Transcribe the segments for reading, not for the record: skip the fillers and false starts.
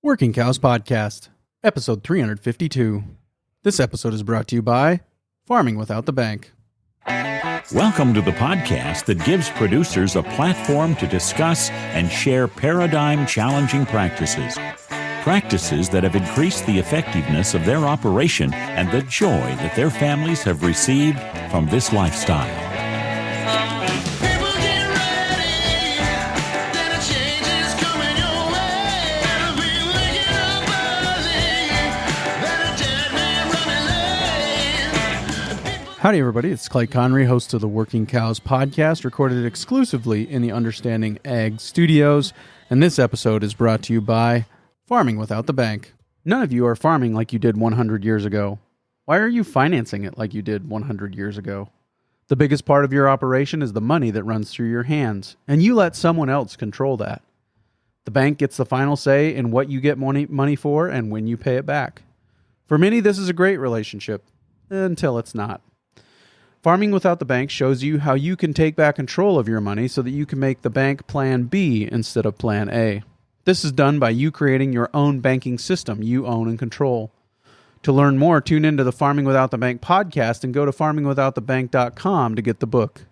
Working Cows Podcast, episode 352. This episode is brought to you by Farming Without the Bank. Welcome to the podcast that gives producers a platform to discuss and share paradigm-challenging practices. Practices that have increased the effectiveness of their operation and the joy that their families have received from this lifestyle. Howdy, everybody. It's Clay Connery, host of the Working Cows Podcast, recorded exclusively in the Understanding Ag Studios. And this episode is brought to you by Farming Without the Bank. None of you are farming like you did 100 years ago. Why are you financing it like you did 100 years ago? The biggest part of your operation is the money that runs through your hands, and you let someone else control that. The bank gets the final say in what you get money for and when you pay it back. For many, this is a great relationship, until it's not. Farming Without the Bank shows you how you can take back control of your money so that you can make the bank plan B instead of plan A. This is done by you creating your own banking system you own and control. To learn more, tune into the Farming Without the Bank podcast and go to farmingwithoutthebank.com to get the book.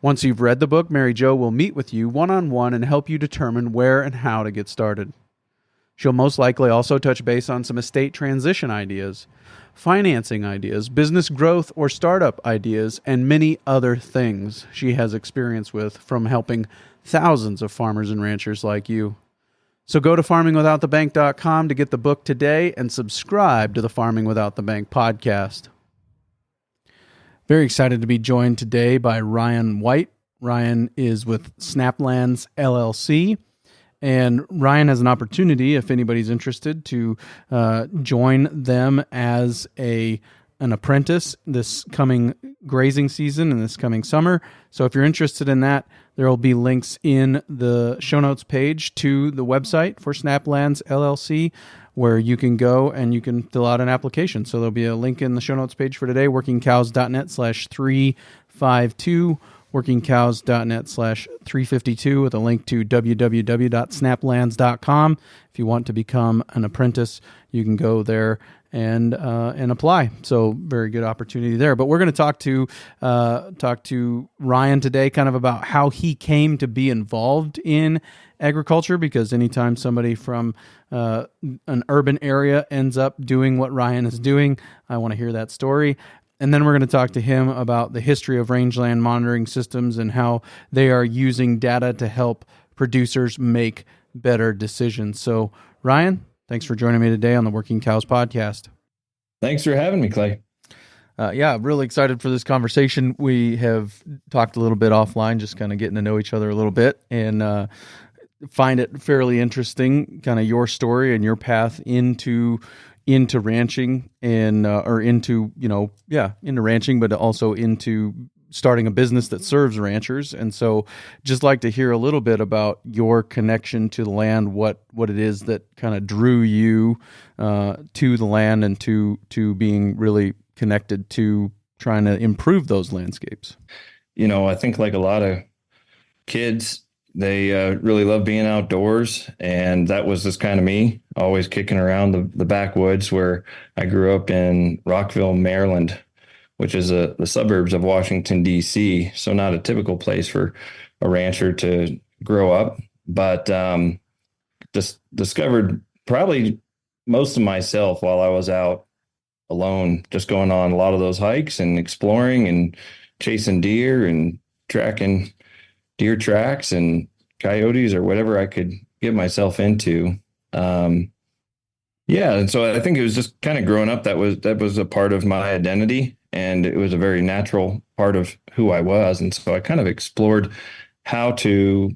Once you've read the book, Mary Jo will meet with you one-on-one and help you determine where and how to get started. She'll most likely also touch base on some estate transition ideas, financing ideas, business growth or startup ideas, and many other things she has experience with from helping thousands of farmers and ranchers like you. So go to farmingwithoutthebank.com to get the book today and subscribe to the Farming Without the Bank podcast. Very excited to be joined today by Ryan White. Ryan is with SnapLands, LLC. And Ryan has an opportunity, if anybody's interested, to join them as an apprentice this coming grazing season and this coming summer. So if you're interested in that, there will be links in the show notes page to the website for SnapLands LLC, where you can go and you can fill out an application. So there'll be a link in the show notes page for today, workingcows.net/352. workingcows.net/352 with a link to www.snaplands.com. If you want to become an apprentice, you can go there and apply. So very good opportunity there. But we're going to talk to Ryan today kind of about how he came to be involved in agriculture, because anytime somebody from an urban area ends up doing what Ryan is doing, I want to hear that story. And then we're going to talk to him about the history of rangeland monitoring systems and how they are using data to help producers make better decisions. So, Ryan, thanks for joining me today on the Working Cows Podcast. Thanks for having me, Clay. Really excited for this conversation. We have talked a little bit offline, just kind of getting to know each other a little bit, and find it fairly interesting, kind of your story and your path into ranching and into ranching, but also into starting a business that serves ranchers. And so just like to hear a little bit about your connection to the land, what it is that kind of drew you to the land and to being really connected to trying to improve those landscapes. You know, I think like a lot of kids, they really love being outdoors, and that was just kind of me, always kicking around the backwoods where I grew up in Rockville, Maryland, which is the suburbs of Washington, D.C., so not a typical place for a rancher to grow up, but just discovered probably most of myself while I was out alone, just going on a lot of those hikes and exploring and chasing deer and tracking deer tracks and coyotes or whatever I could get myself into. And so I think it was just kind of growing up that was a part of my identity, and it was a very natural part of who I was. And so I kind of explored how to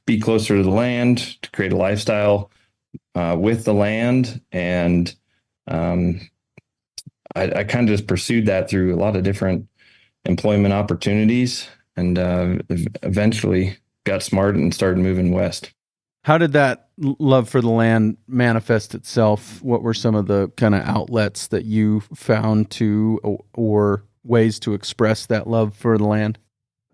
be closer to the land, to create a lifestyle with the land. And I kind of just pursued that through a lot of different employment opportunities, and eventually got smart and started moving west. How did that love for the land manifest itself? What were some of the kind of outlets that you found or ways to express that love for the land?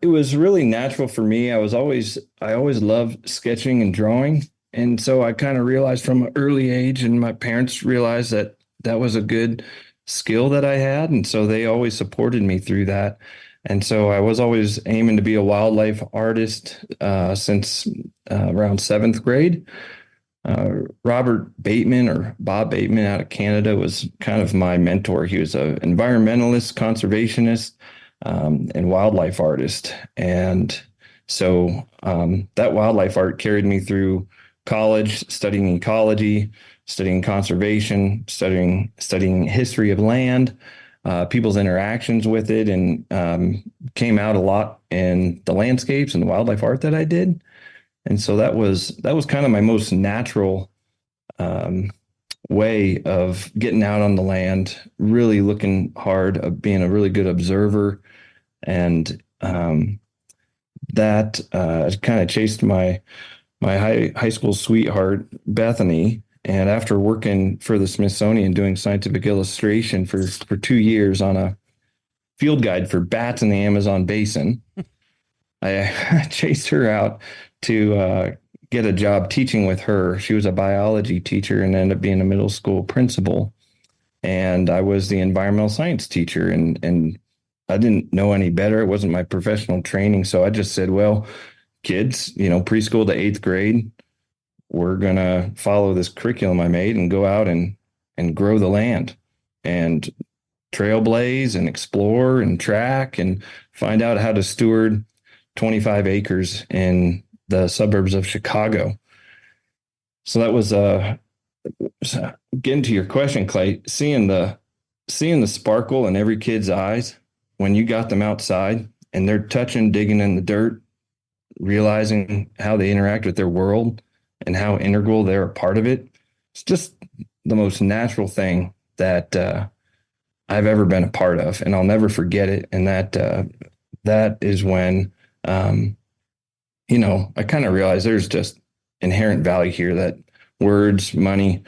It was really natural for me. I always loved sketching and drawing. And so I kind of realized from an early age, and my parents realized that that was a good skill that I had. And so they always supported me through that. And so I was always aiming to be a wildlife artist since around seventh grade. Robert Bateman, or Bob Bateman, out of Canada, was kind of my mentor. He was an environmentalist, conservationist, and wildlife artist. And so that wildlife art carried me through college, studying ecology, studying conservation, studying history of land, people's interactions with it, and came out a lot in the landscapes and the wildlife art that I did. And so that was kind of my most natural way of getting out on the land, really looking hard, of being a really good observer, and that kind of chased my high school sweetheart, Bethany. And after working for the Smithsonian doing scientific illustration for 2 years on a field guide for bats in the Amazon basin, I chased her out to get a job teaching with her. She was a biology teacher and ended up being a middle school principal. And I was the environmental science teacher, and I didn't know any better. It wasn't my professional training. So I just said, well, kids, preschool to eighth grade, we're going to follow this curriculum I made and go out and grow the land and trailblaze and explore and track and find out how to steward 25 acres in the suburbs of Chicago. So that was getting to your question, Clay, seeing the sparkle in every kid's eyes when you got them outside and they're touching, digging in the dirt, realizing how they interact with their world and how integral they're a part of it. It's just the most natural thing that I've ever been a part of, and I'll never forget it. And that is when I kind of realized there's just inherent value here that words, money,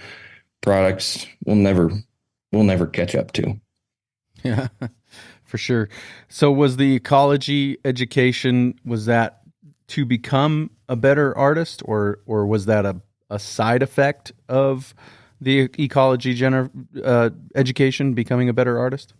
products will never catch up to. Yeah, for sure. So was the ecology education, was that to become a better artist, or was that a side effect of the ecology education, becoming a better artist?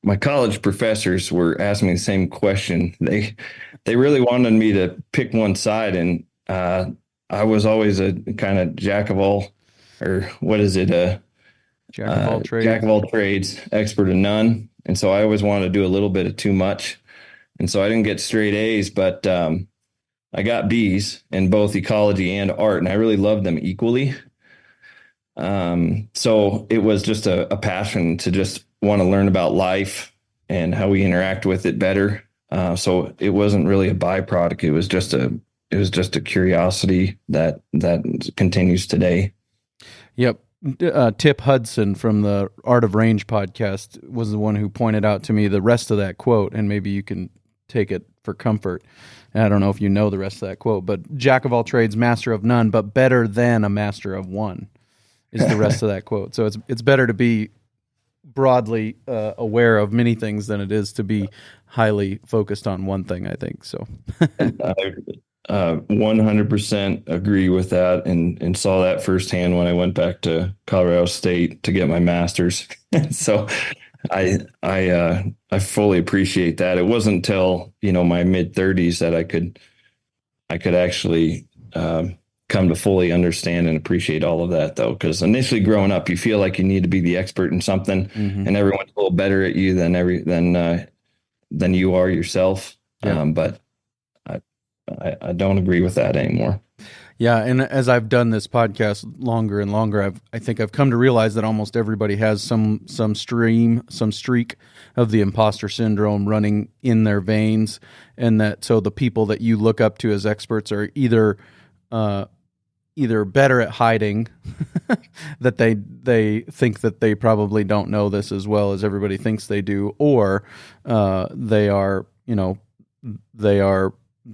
My college professors were asking me the same question. They really wanted me to pick one side, and I was always a kind of jack of all, or what is it? Jack of all trades. Jack of all trades, expert of none. And so I always wanted to do a little bit of too much. And so I didn't get straight A's, but I got B's in both ecology and art, and I really loved them equally. So it was just a passion to just want to learn about life and how we interact with it better. So it wasn't really a byproduct. It was just a curiosity that continues today. Yep. Tip Hudson from the Art of Range podcast was the one who pointed out to me the rest of that quote, and maybe you can take it for comfort. And I don't know if you know the rest of that quote, but jack of all trades, master of none, but better than a master of one is the rest of that quote. So it's better to be broadly aware of many things than it is to be highly focused on one thing, I think. So I 100% agree with that, and saw that firsthand when I went back to Colorado State to get my master's. So I fully appreciate that. It wasn't until my mid 30s that I could actually come to fully understand and appreciate all of that, though, because initially growing up, you feel like you need to be the expert in something, mm-hmm. and everyone's a little better at you than you are yourself. Yeah. But I don't agree with that anymore. Yeah, and as I've done this podcast longer and longer, I think I've come to realize that almost everybody has some streak of the imposter syndrome running in their veins, and that so the people that you look up to as experts are either better at hiding that they think that they probably don't know this as well as everybody thinks they do, or they are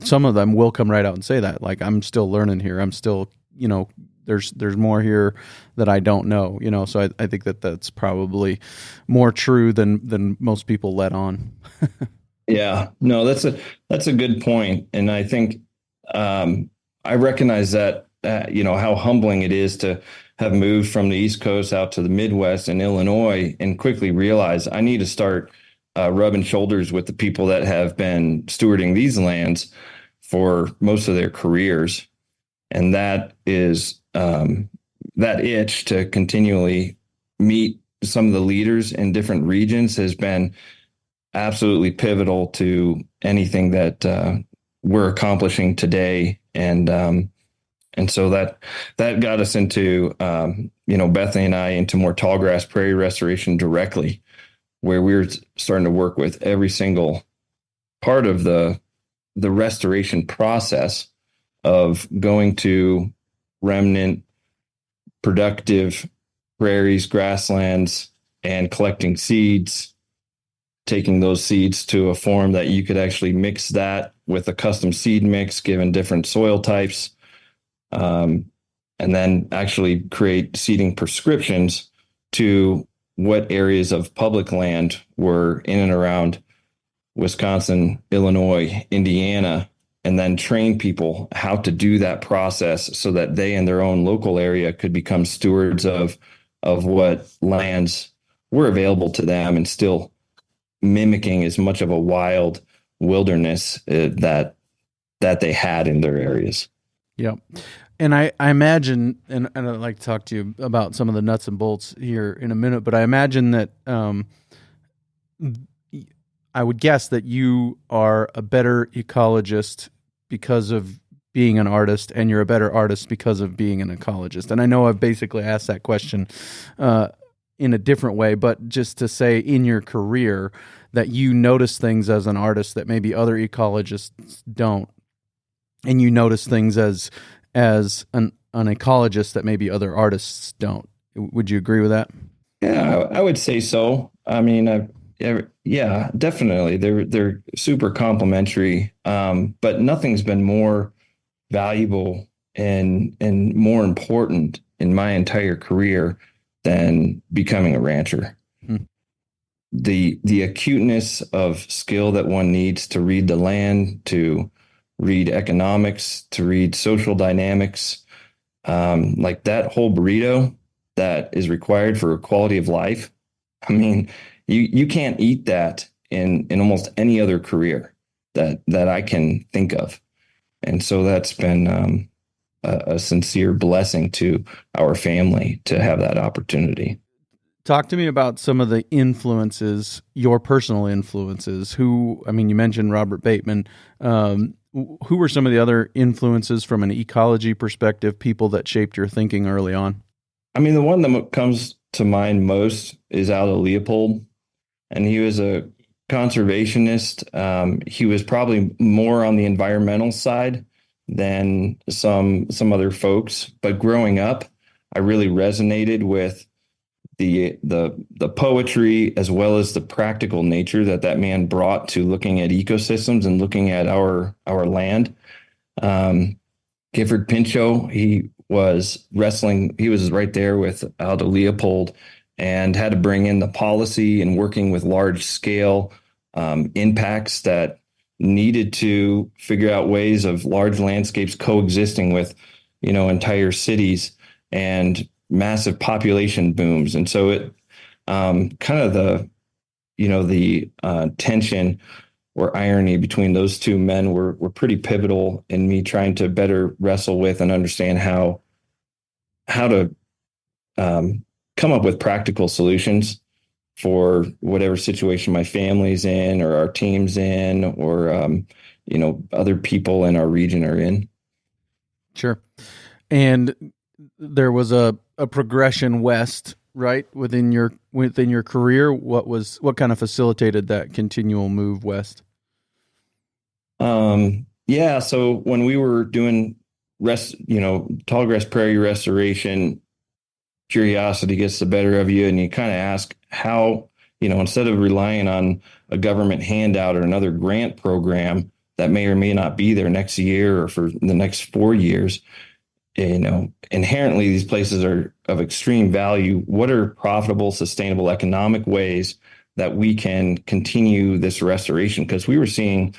some of them will come right out and say that, like, I'm still learning here. I'm still, there's more here that I don't know, so I think that that's probably more true than most people let on. Yeah, no, that's a good point. And I think I recognize that, how humbling it is to have moved from the East Coast out to the Midwest and Illinois and quickly realize I need to start rubbing shoulders with the people that have been stewarding these lands for most of their careers. And that is that itch to continually meet some of the leaders in different regions has been absolutely pivotal to anything that we're accomplishing today. And so that got us into, Bethany and I into more tall grass prairie restoration directly, where we were starting to work with every single part of the restoration process of going to remnant productive prairies, grasslands, and collecting seeds, taking those seeds to a form that you could actually mix that with a custom seed mix, given different soil types, and then actually create seeding prescriptions to what areas of public land were in and around Wisconsin, Illinois, Indiana, and then train people how to do that process so that they in their own local area could become stewards of what lands were available to them, and still mimicking as much of a wild wilderness that they had in their areas. Yep. And I imagine, and I'd like to talk to you about some of the nuts and bolts here in a minute, but I imagine that I would guess that you are a better ecologist because of being an artist, and you're a better artist because of being an ecologist. And I know I've basically asked that question in a different way, but just to say in your career that you notice things as an artist that maybe other ecologists don't, and you notice things as an ecologist that maybe other artists don't. Would you agree with that? Yeah, I would say so. I mean, yeah, definitely. They're super complementary, but nothing's been more valuable and more important in my entire career than becoming a rancher. The acuteness of skill that one needs to read the land, to read economics, to read social dynamics, like that whole burrito that is required for quality of life. I mean, you can't eat that in almost any other career that I can think of. And so that's been a sincere blessing to our family to have that opportunity. Talk to me about some of the influences, your personal influences. You mentioned Robert Bateman. Who were some of the other influences from an ecology perspective, people that shaped your thinking early on? I mean, the one that comes to mind most is Aldo Leopold, and he was a conservationist. He was probably more on the environmental side than some other folks. But growing up, I really resonated with the poetry as well as the practical nature that man brought to looking at ecosystems and looking at our land. Gifford Pinchot, he was right there with Aldo Leopold, and had to bring in the policy and working with large scale impacts that needed to figure out ways of large landscapes coexisting with, entire cities and massive population booms. And so it kind of the tension or irony between those two men were pretty pivotal in me trying to better wrestle with and understand how to come up with practical solutions for whatever situation my family's in, or our team's in, or other people in our region are in. Sure. And there was a progression west, right, within your career. What kind of facilitated that continual move west? Yeah. So when we were doing tall grass prairie restoration, curiosity gets the better of you, and you kind of ask how, instead of relying on a government handout or another grant program that may or may not be there next year or for the next 4 years, inherently these places are of extreme value. What are profitable, sustainable, economic ways that we can continue this restoration? Because we were seeing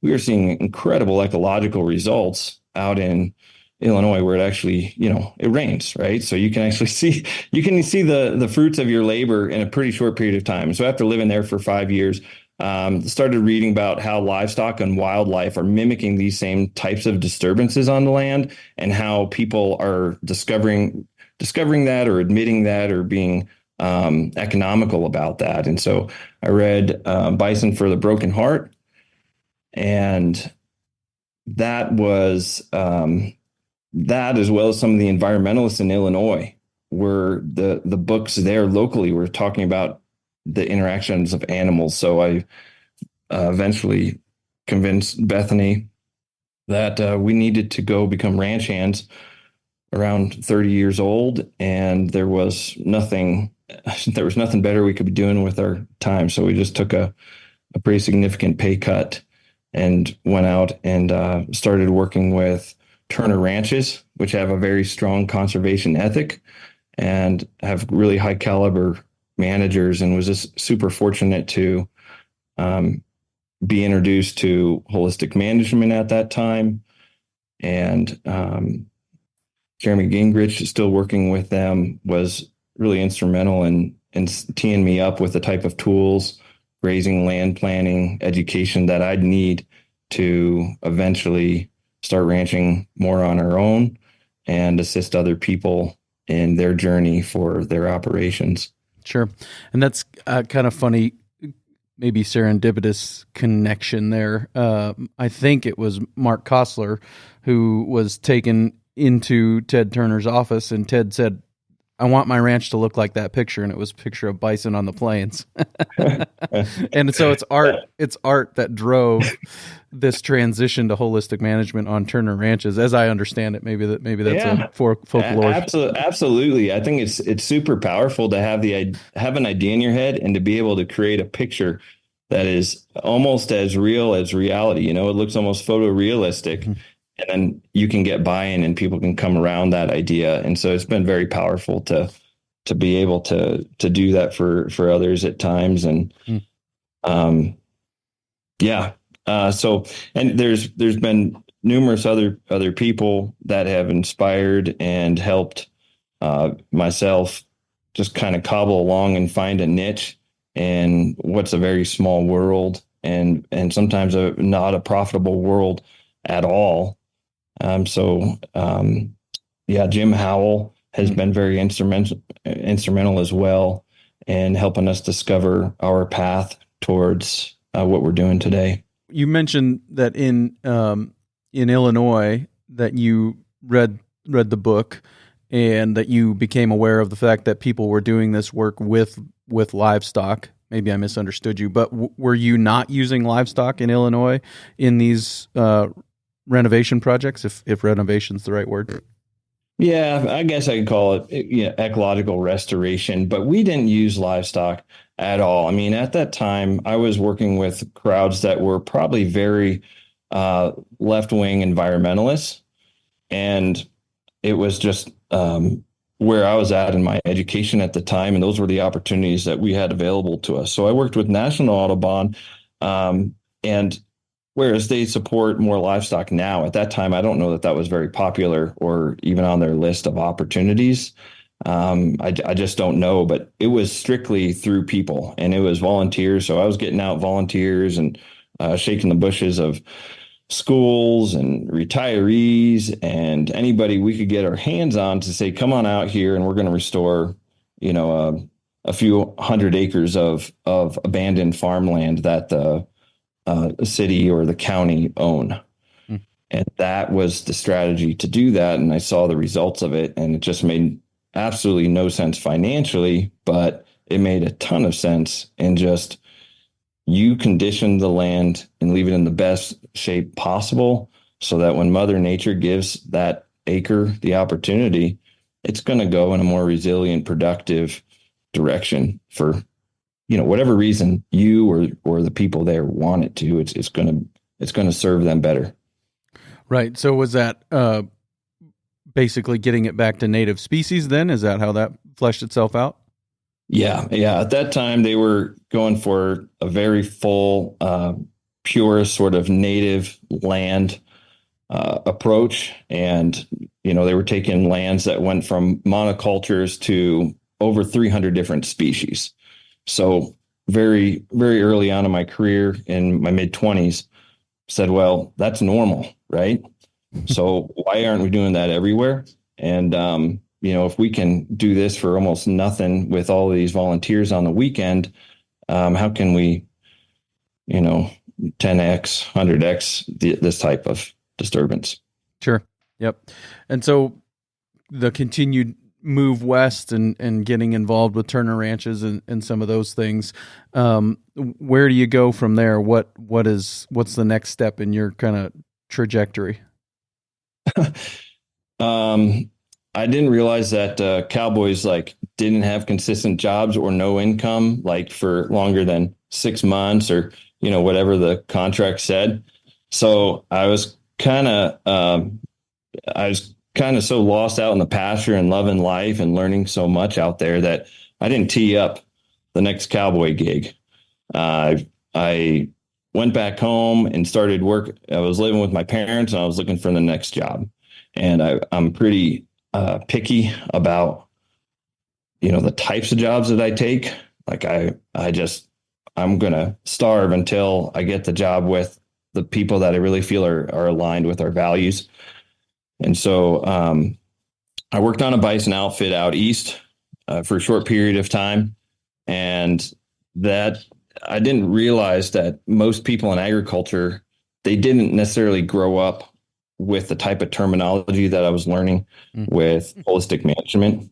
we were seeing incredible ecological results out in Illinois, where it actually, it rains, right? So you can actually see the fruits of your labor in a pretty short period of time. So after living there for 5 years, started reading about how livestock and wildlife are mimicking these same types of disturbances on the land, and how people are discovering that, or admitting that, or being economical about that. And so I read Bison for the Broken Heart, and that was that, as well as some of the environmentalists in Illinois, were the books there locally were talking about the interactions of animals. So I eventually convinced Bethany that we needed to go become ranch hands around 30 years old, and there was nothing better we could be doing with our time. So we just took a pretty significant pay cut and went out and started working with Turner Ranches, which have a very strong conservation ethic and have really high caliber managers, and was just super fortunate to be introduced to holistic management at that time. And Jeremy Gingrich, still working with them, was really instrumental in teeing me up with the type of tools, grazing, land planning, education that I'd need to eventually start ranching more on our own and assist other people in their journey for their operations. Sure. And that's kind of funny, maybe serendipitous connection there. I think it was Mark Kostler who was taken into Ted Turner's office, and Ted said, "I want my ranch to look like that picture." And it was a picture of bison on the plains. And so it's art that drove this transition to holistic management on Turner ranches, as I understand it. Maybe that's a folklore. Absolutely. I think it's super powerful to have an idea in your head and to be able to create a picture that is almost as real as reality. It looks almost photorealistic. Mm-hmm. And then you can get buy-in and people can come around that idea. And so it's been very powerful to be able to do that for others at times. And, so, and there's been numerous other people that have inspired and helped myself just kind of cobble along and find a niche in what's a very small world, and sometimes not a profitable world at all. Jim Howell has been very instrumental as well in helping us discover our path towards what we're doing today. You mentioned that in Illinois that you read the book and that you became aware of the fact that people were doing this work with livestock. Maybe I misunderstood you, but were you not using livestock in Illinois in these renovation projects, if renovation's the right word? Yeah, I guess I could call it ecological restoration, but we didn't use livestock at all. I mean, at that time, I was working with crowds that were probably very left-wing environmentalists, and it was just where I was at in my education at the time, and those were the opportunities that we had available to us. So I worked with National Audubon, and whereas they support more livestock now, at that time, I don't know that was very popular or even on their list of opportunities. I just don't know, but it was strictly through people, and it was volunteers. So I was getting out volunteers and shaking the bushes of schools and retirees and anybody we could get our hands on to say, come on out here and we're going to restore, a few hundred acres of abandoned farmland that the city or the county own. And that was the strategy to do that. And I saw the results of it, and it just made absolutely no sense financially, but it made a ton of sense in just you condition the land and leave it in the best shape possible so that when Mother Nature gives that acre the opportunity, it's going to go in a more resilient, productive direction for, whatever reason you or the people there want it to. It's going to serve them better. Right. So was that basically getting it back to native species then? Is that how that fleshed itself out? Yeah. At that time, they were going for a very full purest sort of native land approach. And, they were taking lands that went from monocultures to over 300 different species. So very, very early on in my career, in my mid-20s, said, well, that's normal, right? So why aren't we doing that everywhere? And, if we can do this for almost nothing with all of these volunteers on the weekend, how can we, 10x, 100x this type of disturbance? Sure. Yep. And so the continued move west and getting involved with Turner Ranches and some of those things, where do you go from there? What's the next step in your kind of trajectory? I didn't realize that cowboys didn't have consistent jobs or no income for longer than 6 months or whatever the contract said. So I was kind of so lost out in the pasture and loving life and learning so much out there that I didn't tee up the next cowboy gig. I went back home and started work. I was living with my parents and I was looking for the next job. And I'm pretty picky about, the types of jobs that I take. I'm going to starve until I get the job with the people that I really feel are aligned with our values. And so I worked on a bison outfit out east for a short period of time. And that I didn't realize that most people in agriculture, they didn't necessarily grow up with the type of terminology that I was learning with holistic management,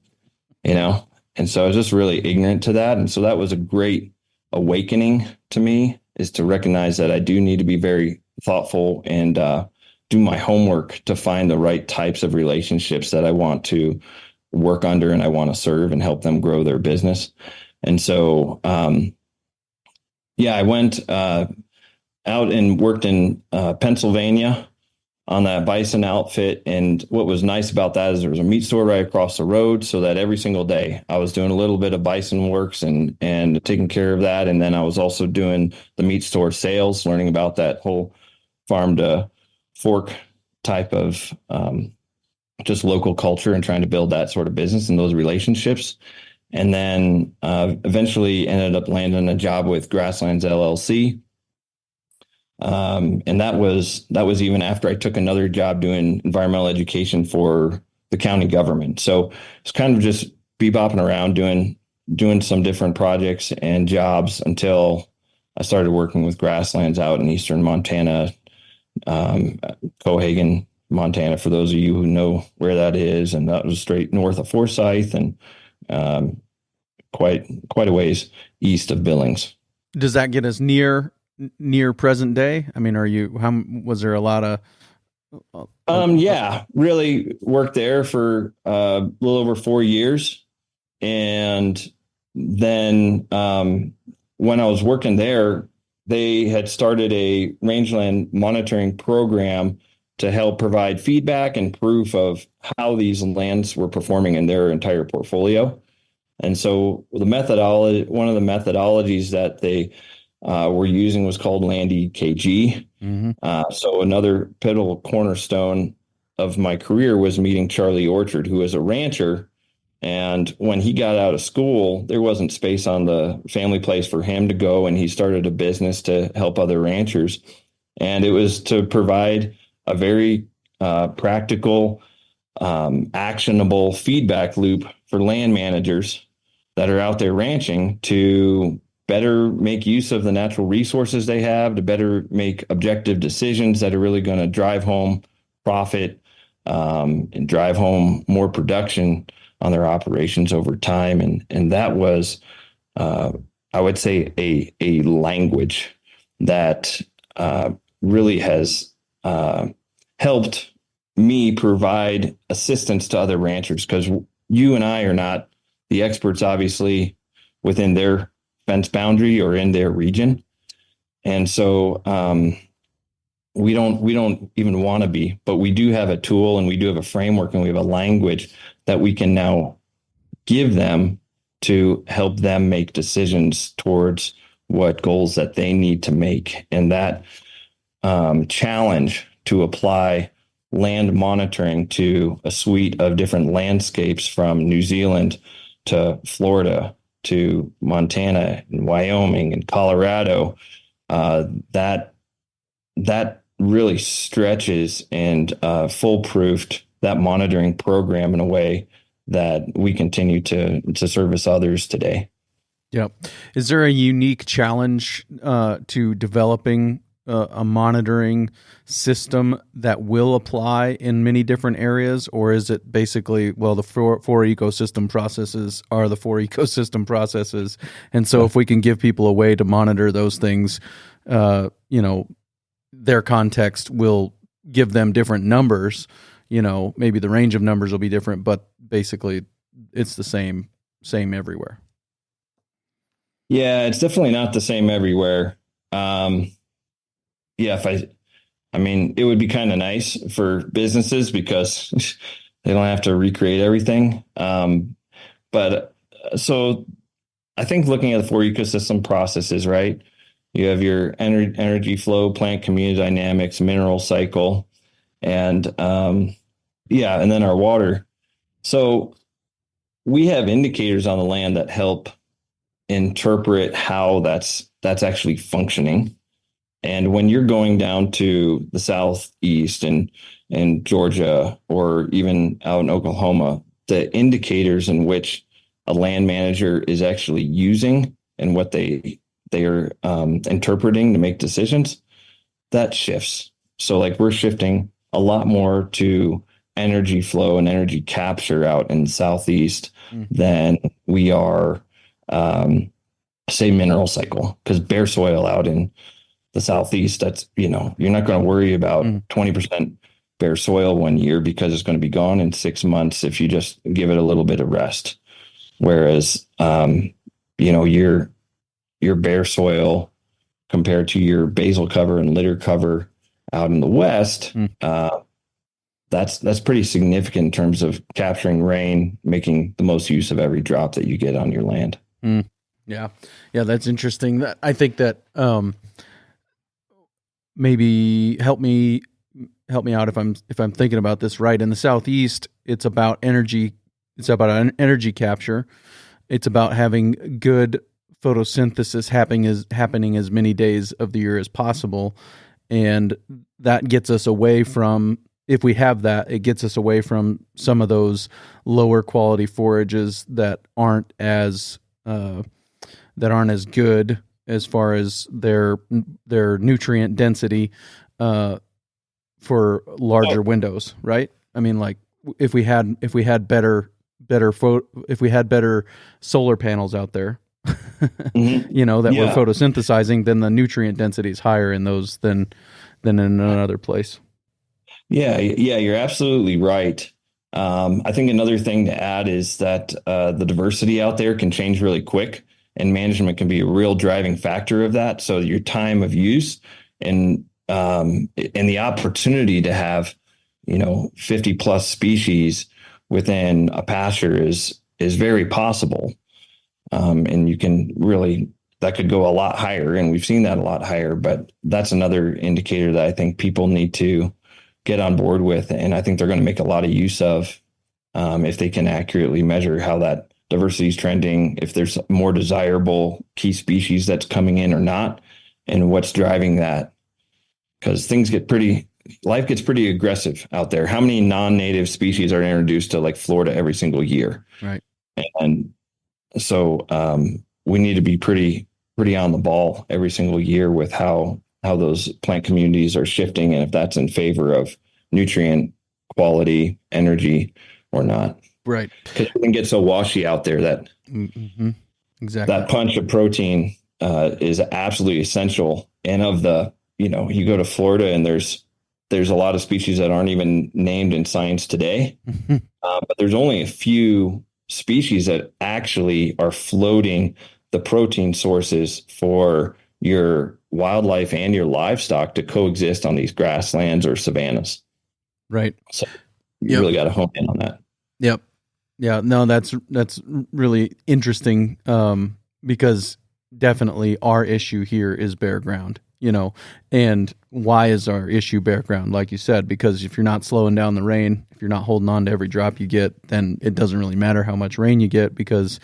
and so I was just really ignorant to that. And so that was a great awakening to me, is to recognize that I do need to be very thoughtful and do my homework to find the right types of relationships that I want to work under and I want to serve and help them grow their business. And so, I went out and worked in Pennsylvania on that bison outfit. And what was nice about that is there was a meat store right across the road, so that every single day I was doing a little bit of bison works and taking care of that. And then I was also doing the meat store sales, learning about that whole farm to fork type of just local culture and trying to build that sort of business and those relationships. And then eventually ended up landing a job with Grasslands LLC. And that was even after I took another job doing environmental education for the county government. So it's kind of just bebopping around doing some different projects and jobs until I started working with Grasslands out in eastern Montana, Cohagen, Montana, for those of you who know where that is. And that was straight north of Forsyth and quite a ways east of Billings. Does that get us near present day? I mean, was there a lot of really worked there for a little over 4 years. And then when I was working there, they had started a rangeland monitoring program to help provide feedback and proof of how these lands were performing in their entire portfolio. And so one of the methodologies that they were using was called Land EKG. So another pivotal cornerstone of my career was meeting Charlie Orchard, who was a rancher. And when he got out of school, there wasn't space on the family place for him to go. And he started a business to help other ranchers. And it was to provide a very practical, actionable feedback loop for land managers that are out there ranching to better make use of the natural resources they have, to better make objective decisions that are really going to drive home profit and drive home more production on their operations over time. And that was, I would say, a language that really has helped me provide assistance to other ranchers, because you and I are not the experts, obviously, within their fence boundary or in their region. And so we don't even want to be, but we do have a tool and we do have a framework and we have a language that we can now give them to help them make decisions towards what goals that they need to make. And that challenge to apply land monitoring to a suite of different landscapes from New Zealand to Florida to Montana and Wyoming and Colorado, that really stretches and foolproofed that monitoring program in a way that we continue to service others today. Yep. Is there a unique challenge to developing a monitoring system that will apply in many different areas, or is it basically, well, the four ecosystem processes are the four ecosystem processes, and so if we can give people a way to monitor those things, their context will give them different numbers. Maybe the range of numbers will be different, but basically it's the same everywhere. Yeah, it's definitely not the same everywhere. It would be kind of nice for businesses because they don't have to recreate everything. So I think looking at the four ecosystem processes, right? You have your energy flow, plant community dynamics, mineral cycle, and and then our water. So we have indicators on the land that help interpret how that's actually functioning. And when you're going down to the southeast and Georgia, or even out in Oklahoma, the indicators in which a land manager is actually using and what they are interpreting to make decisions, that shifts. So like we're shifting a lot more to energy flow and energy capture out in the southeast than we are, say, mineral cycle, because bare soil out in the southeast, that's, you're not going to worry about 20% bare soil one year because it's going to be gone in 6 months if you just give it a little bit of rest. Whereas, your bare soil compared to your basal cover and litter cover out in the west, that's pretty significant in terms of capturing rain, making the most use of every drop that you get on your land. Yeah, that's interesting. I think that maybe help me out if I'm thinking about this right. In the southeast, it's about energy. It's about energy capture. It's about having good photosynthesis happening as many days of the year as possible, and that gets us away from. If we have that, it gets us away from some of those lower quality forages that aren't as good as far as their nutrient density for larger windows, right? I mean, like if we had better solar panels out there, that were photosynthesizing, then the nutrient density is higher in those than in another place. Yeah, you're absolutely right. I think another thing to add is that the diversity out there can change really quick, and management can be a real driving factor of that. So your time of use and the opportunity to have 50 plus species within a pasture is very possible, and you can really, that could go a lot higher, and we've seen that a lot higher. But that's another indicator that I think people need to get on board with, and I think they're going to make a lot of use of if they can accurately measure how that diversity is trending, if there's more desirable key species that's coming in or not, and what's driving that. Because life gets pretty aggressive out there. How many non-native species are introduced to like Florida every single year? Right. And so we need to be pretty on the ball every single year with how those plant communities are shifting, and if that's in favor of nutrient quality, energy, or not. Right. Because it can get so washy out there that exactly that punch of protein is absolutely essential. And of the, you go to Florida and there's a lot of species that aren't even named in science today, but there's only a few species that actually are floating the protein sources for your wildlife and your livestock to coexist on these grasslands or savannas. Right. So you really got to hone in on that. Yep. Yeah. No, that's really interesting because definitely our issue here is bare ground, and why is our issue bare ground? Like you said, because if you're not slowing down the rain, if you're not holding on to every drop you get, then it doesn't really matter how much rain you get, because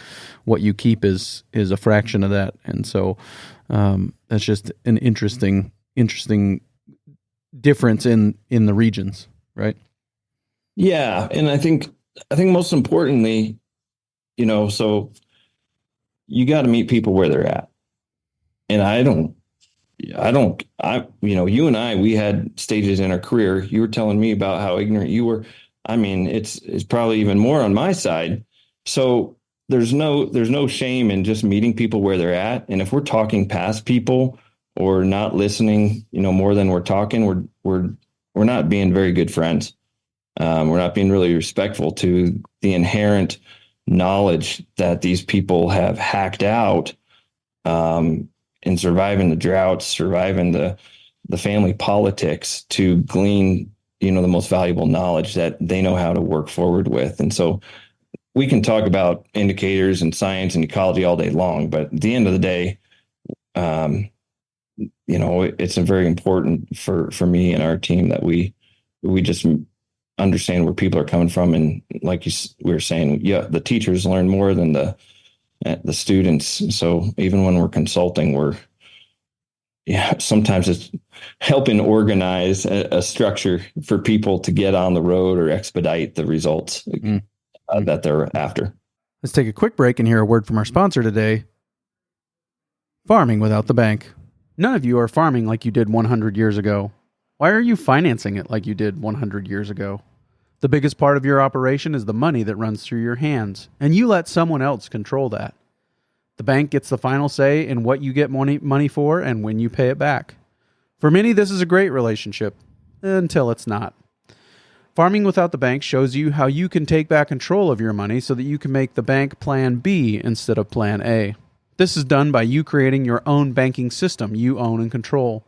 what you keep is a fraction of that. And so that's just an interesting difference in the regions, right? Yeah. And I think most importantly, so you got to meet people where they're at. And you and I, we had stages in our career. You were telling me about how ignorant you were. I mean, it's probably even more on my side. So there's no shame in just meeting people where they're at. And if we're talking past people or not listening, more than we're talking, we're not being very good friends. We're not being really respectful to the inherent knowledge that these people have hacked out in surviving the droughts, surviving the family politics to glean, the most valuable knowledge that they know how to work forward with. And so we can talk about indicators and science and ecology all day long, but at the end of the day, it's a very important for me and our team that we just understand where people are coming from. And like we were saying, the teachers learn more than the students. So even when we're consulting, sometimes it's helping organize a structure for people to get on the road or expedite the results that they're after. Let's take a quick break and hear a word from our sponsor today, Farming Without the Bank. None of you are farming like you did 100 years ago. Why are you financing it like you did 100 years ago? The biggest part of your operation is the money that runs through your hands, and you let someone else control that. The bank gets the final say in what you get money for and when you pay it back. For many, this is a great relationship, until it's not. Farming Without the Bank shows you how you can take back control of your money so that you can make the bank plan B instead of plan A. This is done by you creating your own banking system you own and control.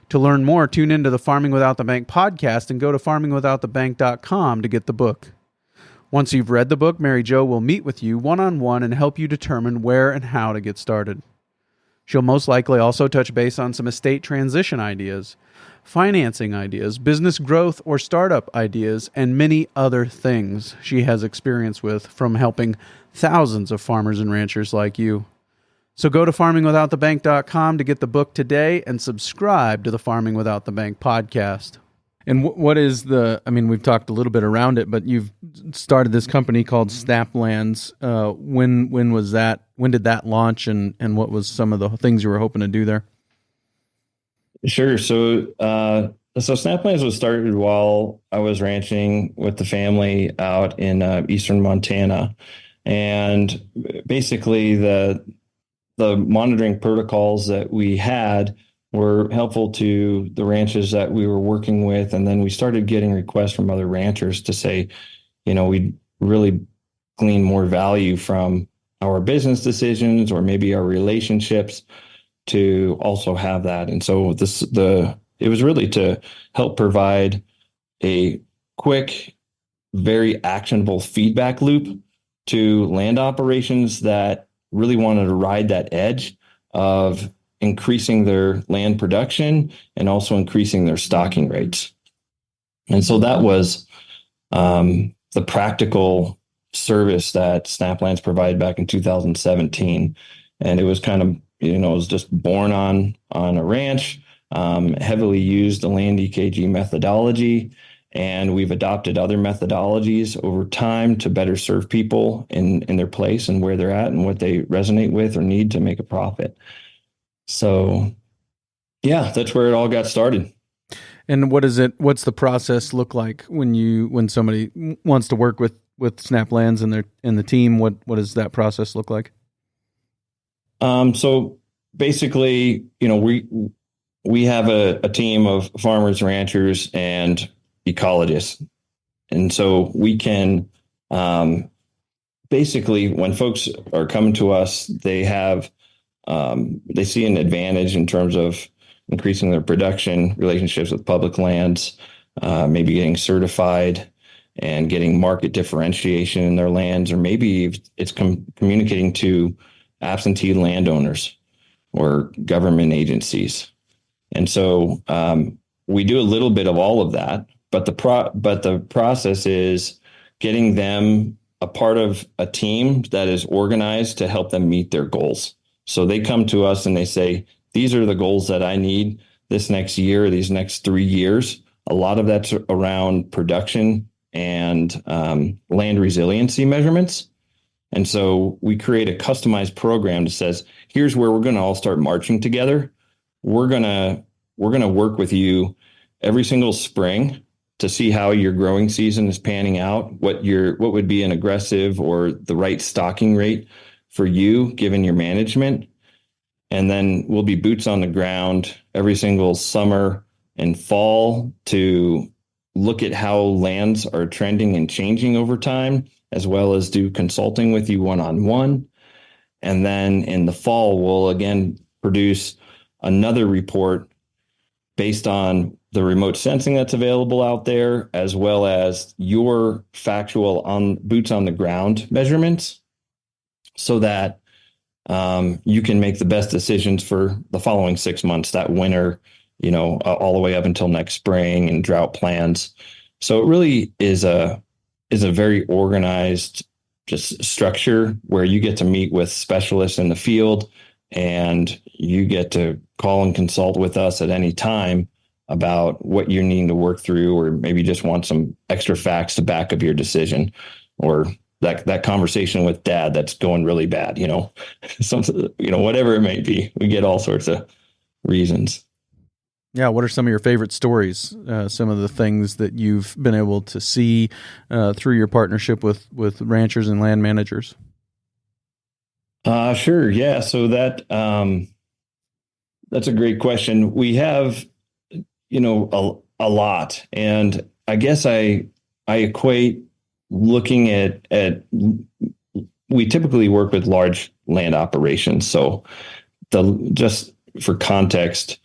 To learn more, tune into the Farming Without the Bank podcast and go to farmingwithoutthebank.com to get the book. Once you've read the book, Mary Jo will meet with you one-on-one and help you determine where and how to get started. She'll most likely also touch base on some estate transition ideas, financing ideas, business growth or startup ideas, and many other things she has experience with from helping thousands of farmers and ranchers like you. So go to farmingwithoutthebank.com to get the book today and subscribe to the Farming Without the Bank podcast. And what is we've talked a little bit around it, but you've started this company called SnapLands. When was that? When did that launch, and what was some of the things you were hoping to do there? Sure. So SnapLands was started while I was ranching with the family out in eastern Montana. And basically the monitoring protocols that we had were helpful to the ranches that we were working with. And then we started getting requests from other ranchers to say, we'd really glean more value from our business decisions or maybe our relationships to also have that. And so it was really to help provide a quick, very actionable feedback loop to land operations that really wanted to ride that edge of increasing their land production and also increasing their stocking rates. And so that was the practical service that SnapLands provided back in 2017. And it was kind of, it was just born on a ranch, heavily used the land EKG methodology. And we've adopted other methodologies over time to better serve people in their place and where they're at and what they resonate with or need to make a profit. So, yeah, that's where it all got started. And what's the process look like when somebody wants to work with SnapLands and the team? What does that process look like? So basically, we have a team of farmers, ranchers, and ecologists. And so we can basically, when folks are coming to us, they see an advantage in terms of increasing their production, relationships with public lands, maybe getting certified and getting market differentiation in their lands, or maybe it's communicating to absentee landowners or government agencies. And so we do a little bit of all of that, but the process is getting them a part of a team that is organized to help them meet their goals. So they come to us and they say, these are the goals that I need this next year, these next 3 years. A lot of that's around production and land resiliency measurements. And so we create a customized program that says, here's where we're going to all start marching together. We're going to work with you every single spring to see how your growing season is panning out, what would be an aggressive or the right stocking rate for you given your management. And then we'll be boots on the ground every single summer and fall to look at how lands are trending and changing over time, as well as do consulting with you one-on-one. And then in the fall, we'll again produce another report based on the remote sensing that's available out there, as well as your factual boots on the ground measurements, so that you can make the best decisions for the following 6 months, that winter, all the way up until next spring, and drought plans. So it really is a very organized just structure where you get to meet with specialists in the field, and you get to call and consult with us at any time about what you're needing to work through, or maybe just want some extra facts to back up your decision, or that conversation with dad that's going really bad, whatever it may be. We get all sorts of reasons. Yeah. What are some of your favorite stories? Some of the things that you've been able to see through your partnership with ranchers and land managers? Sure. Yeah. So that's a great question. We have, a lot, and I guess I equate looking at we typically work with large land operations. So just for context,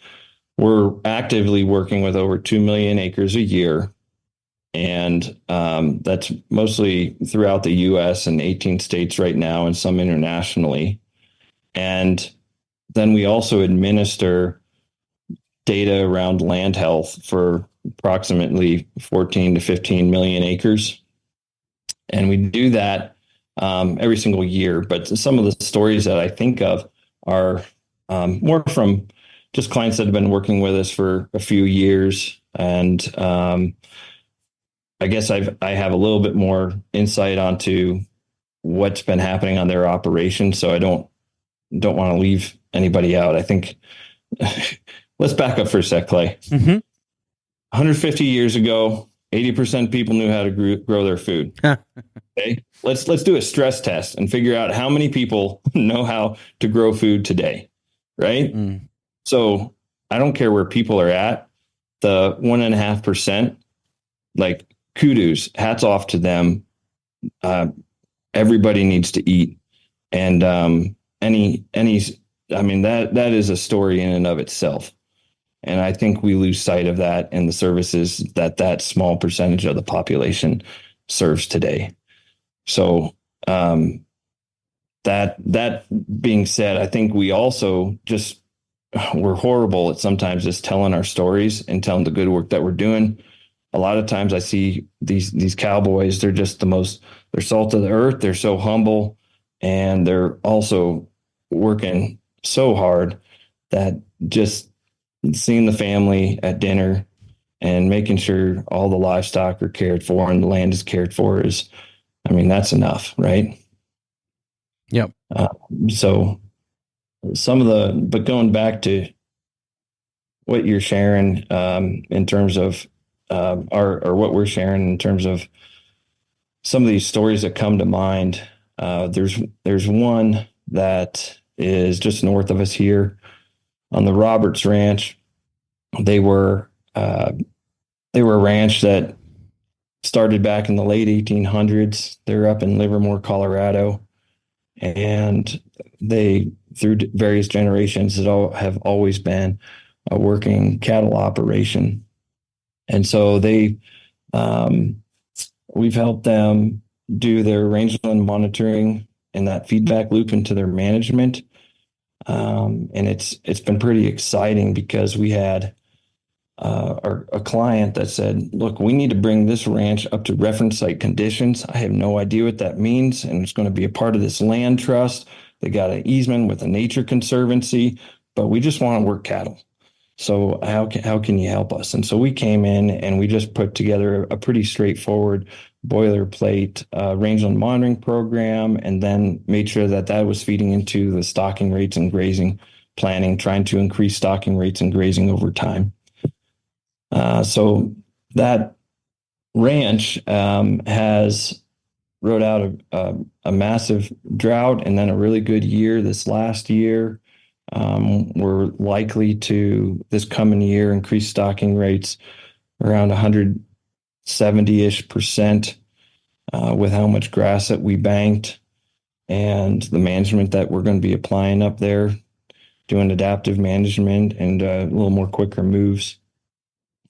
we're actively working with over 2 million acres a year. And that's mostly throughout the U.S. and 18 states right now, and some internationally. And then we also administer data around land health for approximately 14 to 15 million acres. And we do that every single year. But some of the stories that I think of are more from just clients that have been working with us for a few years. And I guess I have a little bit more insight onto what's been happening on their operation. So I don't want to leave anybody out. I think let's back up for a sec, Clay. Mm-hmm. 150 years ago, 80% people knew how to grow their food. Okay, let's do a stress test and figure out how many people know how to grow food today, right? Mm. So I don't care where people are at. The 1.5%, like, kudos, hats off to them. Everybody needs to eat, and that is a story in and of itself. And I think we lose sight of that in the services that small percentage of the population serves today. So that being said, I think we also we're horrible at sometimes just telling our stories and telling the good work that we're doing. A lot of times I see these cowboys, they're just they're salt of the earth. They're so humble, and they're also working so hard that just seeing the family at dinner and making sure all the livestock are cared for and the land is cared for that's enough, right? Yep. So but going back to what you're sharing in terms of or what we're sharing in terms of some of these stories that come to mind, there's one that is just north of us here on the Roberts Ranch. They were a ranch that started back in the late 1800s. They're up in Livermore, Colorado, and they, through various generations, have always been a working cattle operation. And so we've helped them do their rangeland monitoring and that feedback loop into their management. And it's been pretty exciting because we had a client that said, look, we need to bring this ranch up to reference site conditions. I have no idea what that means. And it's going to be a part of this land trust. They got an easement with a nature conservancy, but we just want to work cattle. So how can you help us? And so we came in and we just put together a pretty straightforward boilerplate rangeland monitoring program, and then made sure that that was feeding into the stocking rates and grazing planning, trying to increase stocking rates and grazing over time. So that ranch has rode out a massive drought and then a really good year this last year. We're likely to this coming year increase stocking rates around 170-ish% with how much grass that we banked and the management that we're going to be applying up there, doing adaptive management and a little more quicker moves.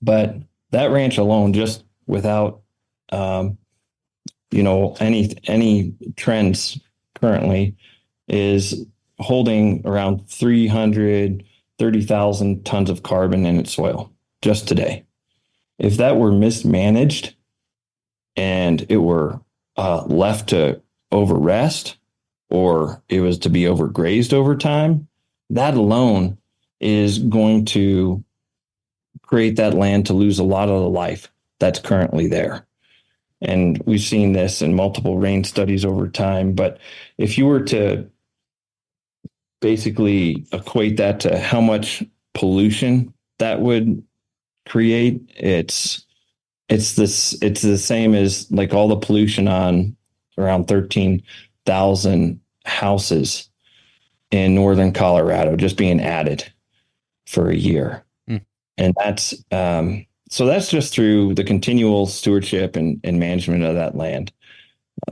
But that ranch alone, just without any trends currently, is holding around 330,000 tons of carbon in its soil just today. If that were mismanaged and it were left to overrest, or it was to be overgrazed over time, that alone is going to create that land to lose a lot of the life that's currently there. And we've seen this in multiple rain studies over time. But if you were to basically equate that to how much pollution that would create, it's the same as like all the pollution on around 13,000 houses in northern Colorado just being added for a year. And that's so that's just through the continual stewardship and management of that land.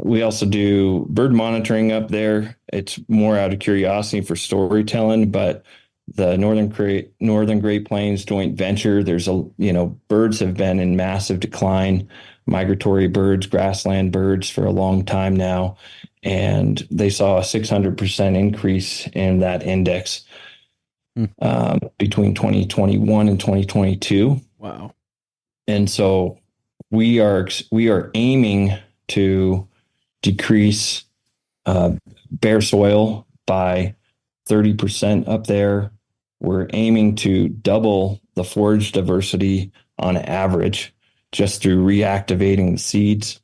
We also do bird monitoring up there. It's more out of curiosity for storytelling, but the Northern Great Plains joint venture, birds have been in massive decline, migratory birds, grassland birds for a long time now. And they saw a 600% increase in that index between 2021 and 2022. Wow. And so we are aiming to decrease bare soil by 30% up there. We're aiming to double the forage diversity on average just through reactivating the seeds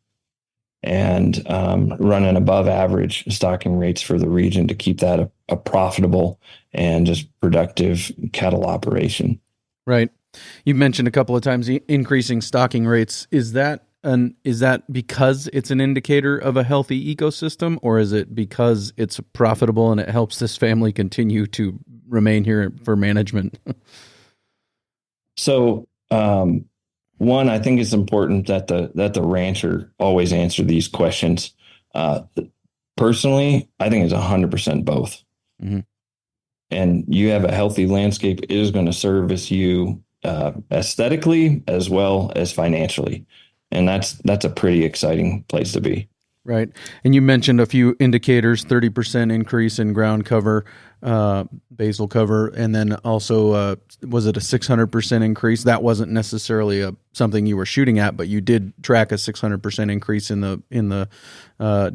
and running above average stocking rates for the region to keep that a profitable and just productive cattle operation. Right. You've mentioned a couple of times increasing stocking rates. Is that because it's an indicator of a healthy ecosystem, or is it because it's profitable and it helps this family continue to remain here for management? So, one, I think it's important that the rancher always answer these questions. Personally, I think it's 100% both. Mm-hmm. And you have a healthy landscape is going to service you aesthetically as well as financially. And that's a pretty exciting place to be. Right. And you mentioned a few indicators, 30% increase in ground cover, basal cover, and then also, was it a 600% increase? That wasn't necessarily something you were shooting at, but you did track a 600% increase in the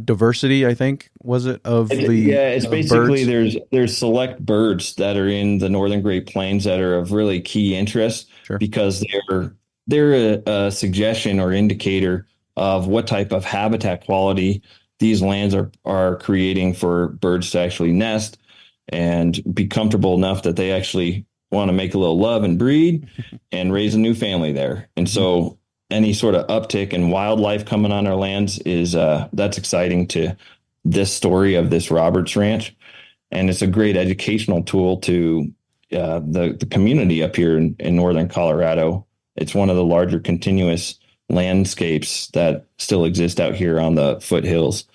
diversity, I think, was it? It's basically birds? there's select birds that are in the Northern Great Plains that are of really key interest. Sure. Because they're a suggestion or indicator of what type of habitat quality these lands are creating for birds to actually nest and be comfortable enough that they actually want to make a little love and breed and raise a new family there. And so any sort of uptick in wildlife coming on our lands is that's exciting to this story of this Roberts Ranch. And it's a great educational tool to the community up here in northern Colorado. It's one of the larger continuous landscapes that still exist out here on the foothills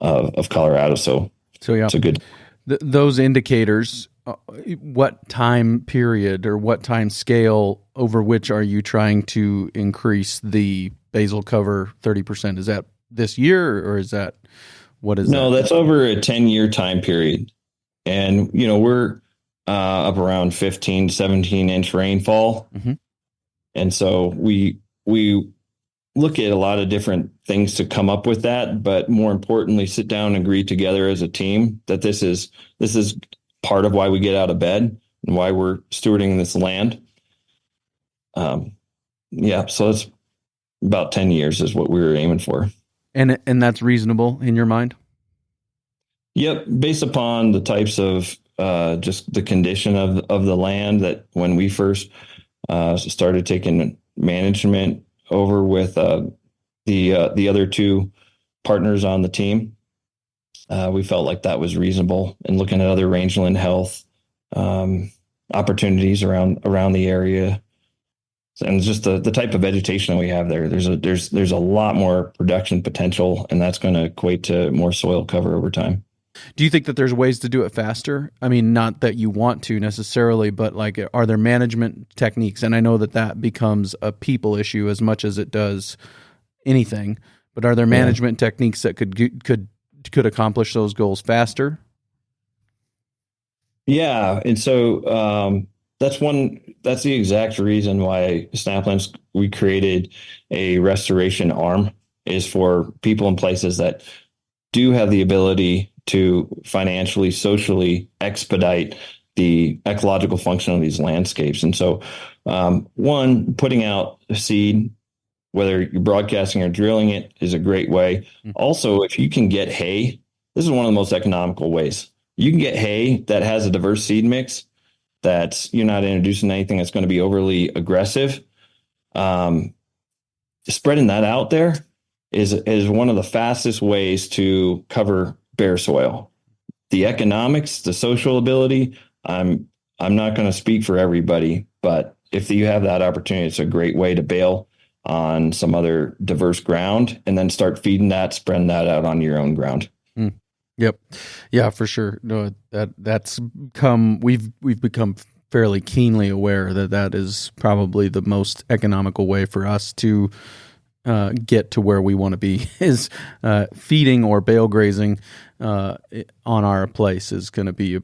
of Colorado. So yeah, it's a good. Those indicators, what time period or what time scale over which are you trying to increase the basal cover 30%? Is that this year or is that what is No, that? That's over a 10-year time period. And, we're up around 15, 17-inch rainfall. Mm-hmm. And so we look at a lot of different things to come up with that, but more importantly, sit down and agree together as a team that this is part of why we get out of bed and why we're stewarding this land. So it's about 10 years is what we were aiming for. And that's reasonable in your mind? Yep, based upon the types of just the condition of the land, that when we first started taking management over with the other two partners on the team, we felt like that was reasonable. And looking at other rangeland health opportunities around the area, and just the type of vegetation that we have there, there's a lot more production potential, and that's going to equate to more soil cover over time. Do you think that there's ways to do it faster? I mean, not that you want to necessarily, but like, are there management techniques? And I know that becomes a people issue as much as it does anything, but are there management techniques that could accomplish those goals faster? Yeah. And so that's the exact reason why SnapLands, we created a restoration arm, is for people in places that do have the ability to financially, socially expedite the ecological function of these landscapes. And so, putting out seed, whether you're broadcasting or drilling it, is a great way. Mm-hmm. Also, if you can get hay, this is one of the most economical ways. You can get hay that has a diverse seed mix, that you're not introducing anything that's going to be overly aggressive. Spreading that out there is one of the fastest ways to cover bare soil. The economics, the social ability, I'm not going to speak for everybody, but if you have that opportunity, it's a great way to bail on some other diverse ground and then start feeding that, spreading that out on your own ground. Mm. Yep. Yeah, for sure. No, we've become fairly keenly aware that is probably the most economical way for us to get to where we want to be, is feeding or bale grazing on our place is going to be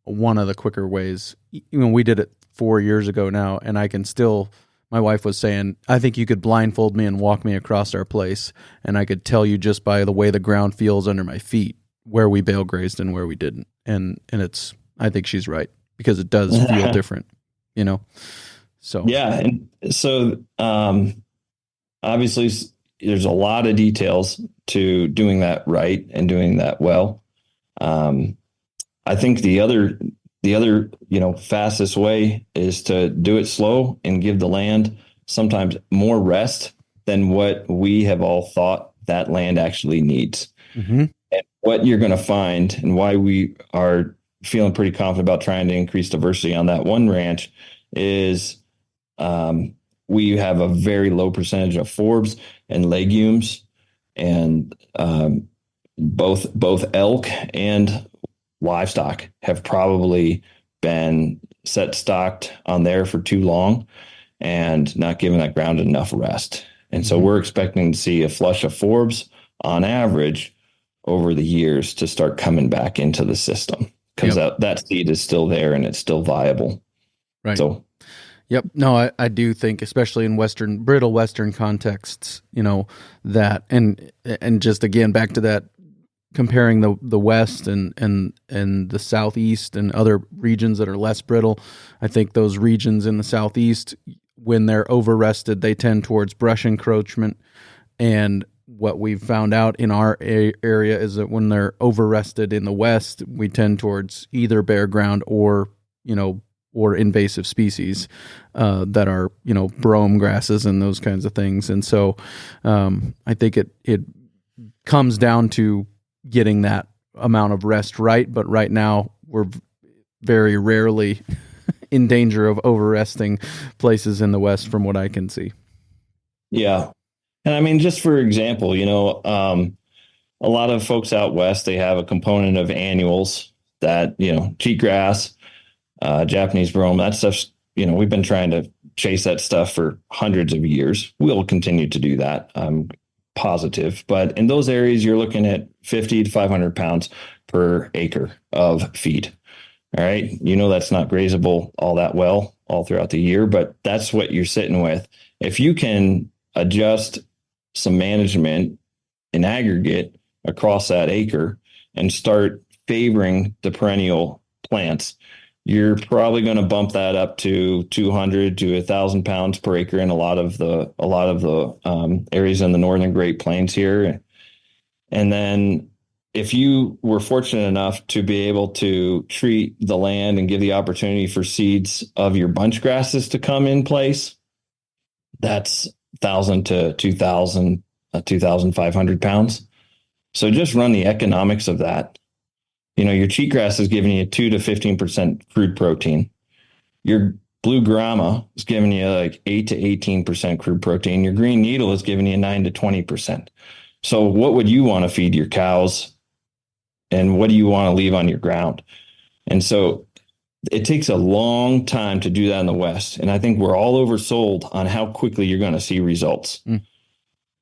one of the quicker ways. We did it 4 years ago now, and I can still, my wife was saying, I think you could blindfold me and walk me across our place, and I could tell you just by the way the ground feels under my feet where we bale grazed and where we didn't. And it's, I think she's right, because it does feel different, So yeah, and so obviously there's a lot of details to doing that right and doing that well. I think the other fastest way is to do it slow and give the land sometimes more rest than what we have all thought that land actually needs. Mm-hmm. And what you're going to find, and why we are feeling pretty confident about trying to increase diversity on that one ranch, is we have a very low percentage of forbs and legumes, and both elk and livestock have probably been stocked on there for too long and not giving that ground enough rest. And so we're expecting to see a flush of forbs on average over the years to start coming back into the system, because that seed is still there and it's still viable. Right. So, yep. No, I do think, especially in brittle Western contexts, that, and just again, back to that, comparing the West and the Southeast and other regions that are less brittle. I think those regions in the Southeast, when they're over-rested, they tend towards brush encroachment. And what we've found out in our area is that when they're over-rested in the West, we tend towards either bare ground or invasive species that are, brome grasses and those kinds of things. And so I think it comes down to getting that amount of rest right. But right now we're very rarely in danger of over-resting places in the West from what I can see. Yeah. And I mean, just for example, a lot of folks out West, they have a component of annuals that, cheatgrass, Japanese brome, that stuff's, we've been trying to chase that stuff for hundreds of years. We'll continue to do that. positive, but in those areas, you're looking at 50 to 500 pounds per acre of feed. All right. That's not grazable all that well all throughout the year, but that's what you're sitting with. If you can adjust some management in aggregate across that acre and start favoring the perennial plants, you're probably going to bump that up to 200 to 1,000 pounds per acre in a lot of the areas in the northern Great Plains here. And then if you were fortunate enough to be able to treat the land and give the opportunity for seeds of your bunch grasses to come in place, that's 1,000 to 2,000, 2,500 pounds. So just run the economics of that. Your cheatgrass is giving you 2 to 15% crude protein. Your blue grama is giving you like 8 to 18% crude protein. Your green needle is giving you 9 to 20%. So what would you want to feed your cows? And what do you want to leave on your ground? And so it takes a long time to do that in the West. And I think we're all oversold on how quickly you're going to see results.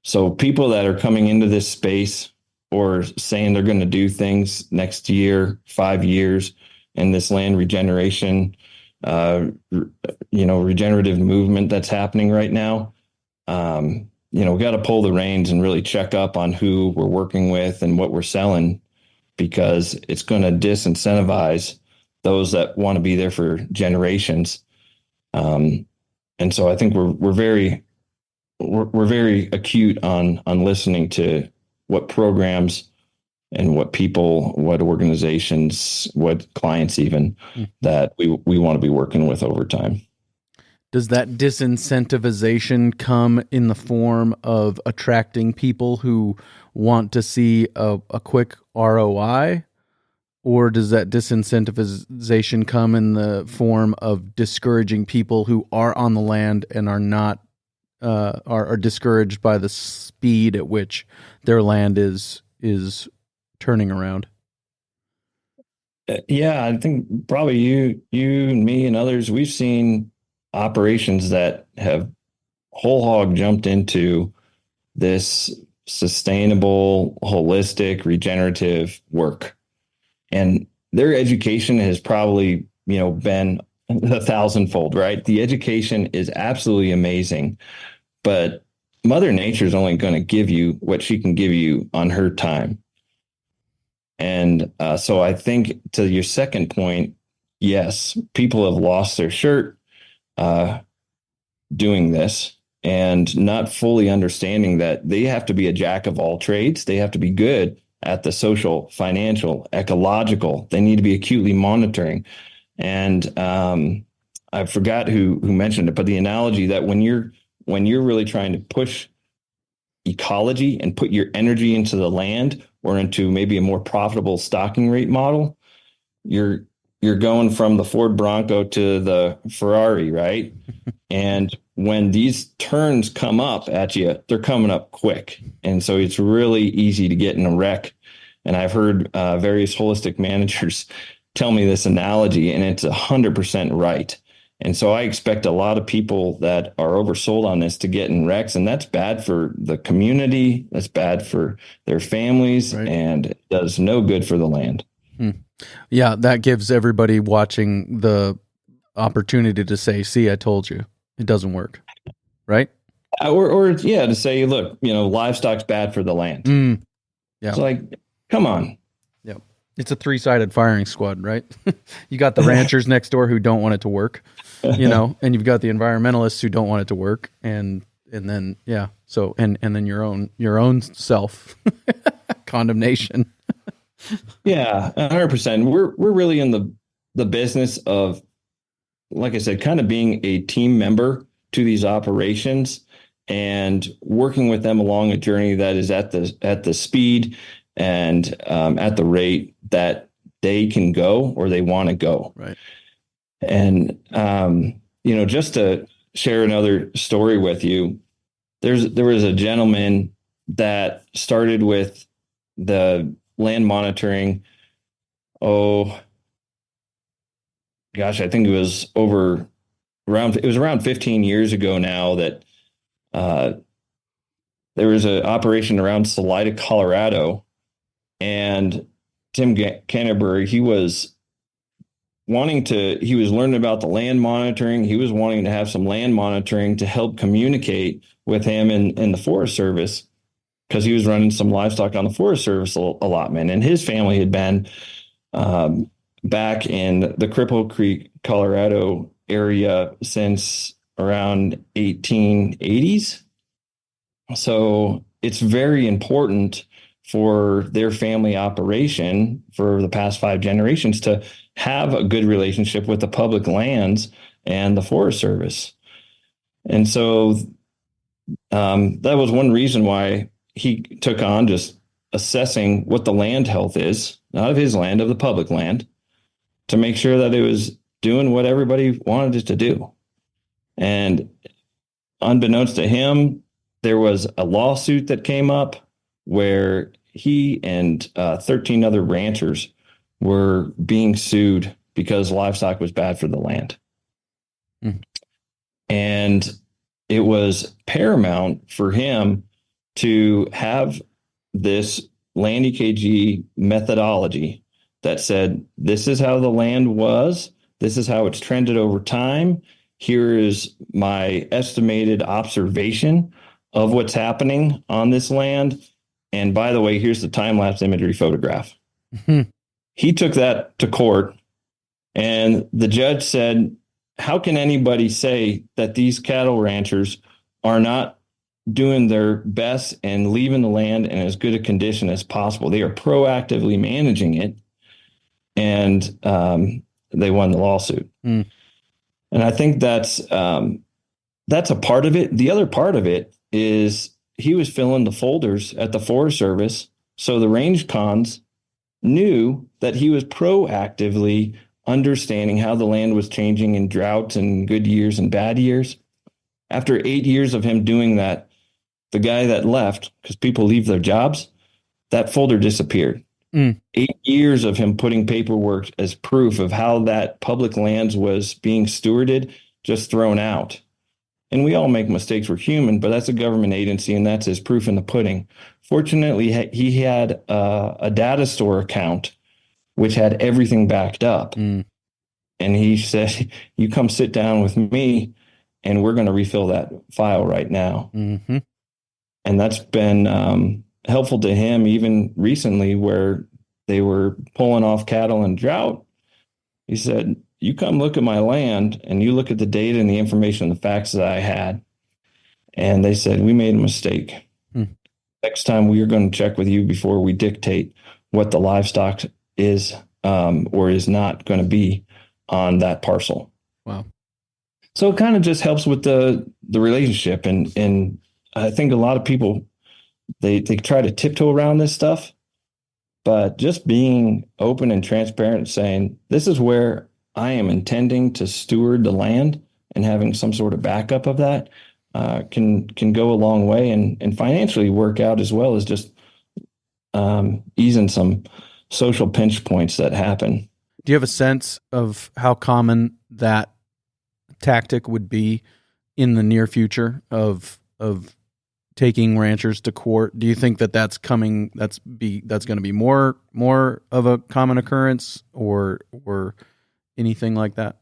So people that are coming into this space or saying they're going to do things next year, 5 years, in this land regeneration, regenerative movement that's happening right now, we got to pull the reins and really check up on who we're working with and what we're selling, because it's going to disincentivize those that want to be there for generations. And so I think we're very acute on listening to what programs and what people, what organizations, what clients even that we want to be working with over time. Does that disincentivization come in the form of attracting people who want to see a quick ROI? Or does that disincentivization come in the form of discouraging people who are on the land and are not are discouraged by the speed at which their land is turning around? Yeah, I think probably you and me and others, we've seen operations that have whole hog jumped into this sustainable, holistic, regenerative work. And their education has probably, been 1,000-fold, right? The education is absolutely amazing, but Mother Nature is only going to give you what she can give you on her time. And so I think to your second point, yes, people have lost their shirt doing this and not fully understanding that they have to be a jack of all trades. They have to be good at the social, financial, ecological. They need to be acutely monitoring. And I forgot who mentioned it, but the analogy that when you're really trying to push ecology and put your energy into the land or into maybe a more profitable stocking rate model, you're going from the Ford Bronco to the Ferrari, right? And when these turns come up at you, they're coming up quick. And so it's really easy to get in a wreck. And I've heard various holistic managers tell me this analogy, and it's 100% right. And so I expect a lot of people that are oversold on this to get in wrecks, and that's bad for the community. That's bad for their families, right, and it does no good for the land. Yeah, that gives everybody watching the opportunity to say, see, I told you, it doesn't work, right? Or to say, look, livestock's bad for the land. Yeah. It's like, come on. Yep. It's a three-sided firing squad, right? You got the ranchers next door who don't want it to work, and you've got the environmentalists who don't want it to work, and then so and then your own self condemnation. Yeah, 100%. We're really in the business of, like I said, kind of being a team member to these operations and working with them along a journey that is at the speed and at the rate that they can go or they want to go. Right. And just to share another story with you, there was a gentleman that started with the land monitoring. Oh gosh, I think it was around 15 years ago now that there was an operation around Salida, Colorado, and Tim Canterbury, he was learning about the land monitoring. He was wanting to have some land monitoring to help communicate with him and the Forest Service, because he was running some livestock on the Forest Service allotment. And his family had been back in the Cripple Creek, Colorado area since around 1880s. So it's very important for their family operation for the past 5 generations to have a good relationship with the public lands and the Forest Service. And so that was one reason why he took on just assessing what the land health is, not of his land, of the public land, to make sure that it was doing what everybody wanted it to do. And unbeknownst to him, there was a lawsuit that came up where he and 13 other ranchers were being sued because livestock was bad for the land. Mm. And it was paramount for him to have this land EKG methodology that said, this is how the land was, this is how it's trended over time, here is my estimated observation of what's happening on this land, and by the way, here's the time-lapse imagery photograph. Mm-hmm. He took that to court, and the judge said, how can anybody say that these cattle ranchers are not doing their best and leaving the land in as good a condition as possible? They are proactively managing it, and they won the lawsuit. Mm. And I think that's a part of it. The other part of it is he was filling the folders at the Forest Service, so the range cons knew that he was proactively understanding how the land was changing in droughts and good years and bad years. After 8 years of him doing that, the guy that left, because people leave their jobs, that folder disappeared. 8 years of him putting paperwork as proof of how that public lands was being stewarded, just thrown out. And we all make mistakes. We're human, but that's a government agency, and that's his proof in the pudding. Fortunately, he had a data store account which had everything backed up. And he said, you come sit down with me and we're going to refill that file right now. Mm-hmm. And that's been helpful to him even recently, where they were pulling off cattle in drought. He said, you come look at my land and you look at the data and the information and the facts that I had. And they said, we made a mistake. Next time we are going to check with you before we dictate what the livestock is or is not going to be on that parcel. Wow. So it kind of just helps with the relationship. And I think a lot of people, they try to tiptoe around this stuff, but just being open and transparent, saying, this is where I am intending to steward the land, and having some sort of backup of that can go a long way and financially work out, as well as just easing some social pinch points that happen. Do you have a sense of how common that tactic would be in the near future of taking ranchers to court? Do you think that that's coming? That's going to be more of a common occurrence, or anything like that?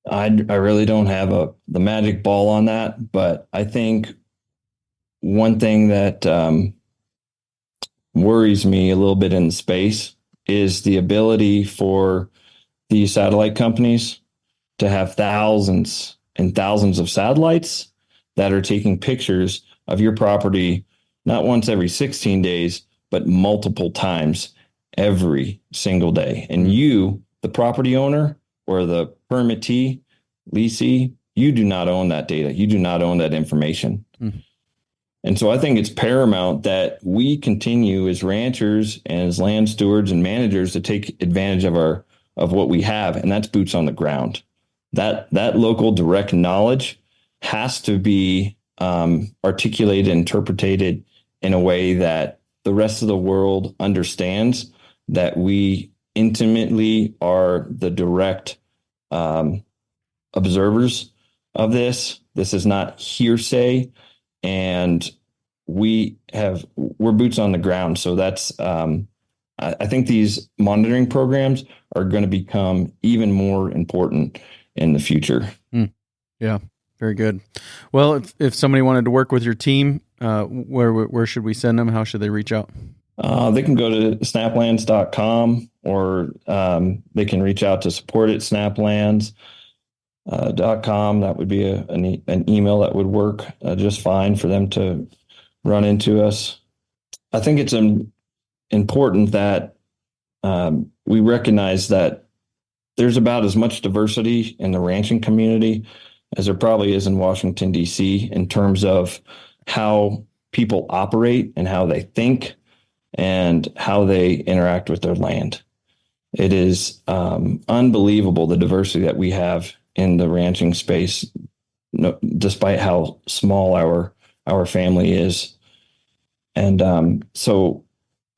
I really don't have the magic ball on that, but I think one thing that worries me a little bit in the space is the ability for these satellite companies to have thousands and thousands of satellites that are taking pictures of your property, not once every 16 days, but multiple times every single day. And you, the property owner or the permittee, leasee, you do not own that data. You do not own that information. Mm-hmm. And so I think it's paramount that we continue as ranchers and as land stewards and managers to take advantage of what we have, and that's boots on the ground. That local direct knowledge has to be articulated, interpreted in a way that the rest of the world understands that we intimately are the direct observers of this. This is not hearsay. and we're boots on the ground. So that's, I think these monitoring programs are going to become even more important in the future. Yeah, very good. Well, if somebody wanted to work with your team, where should we send them? How should they reach out? They can go to snaplands.com, or they can reach out to support@snaplands.com. That would be an email that would work just fine for them to run into us. I think it's important that we recognize that there's about as much diversity in the ranching community as there probably is in Washington, D.C., in terms of how people operate and how they think and how they interact with their land. It is unbelievable, the diversity that we have in the ranching space, despite how small our family is. And so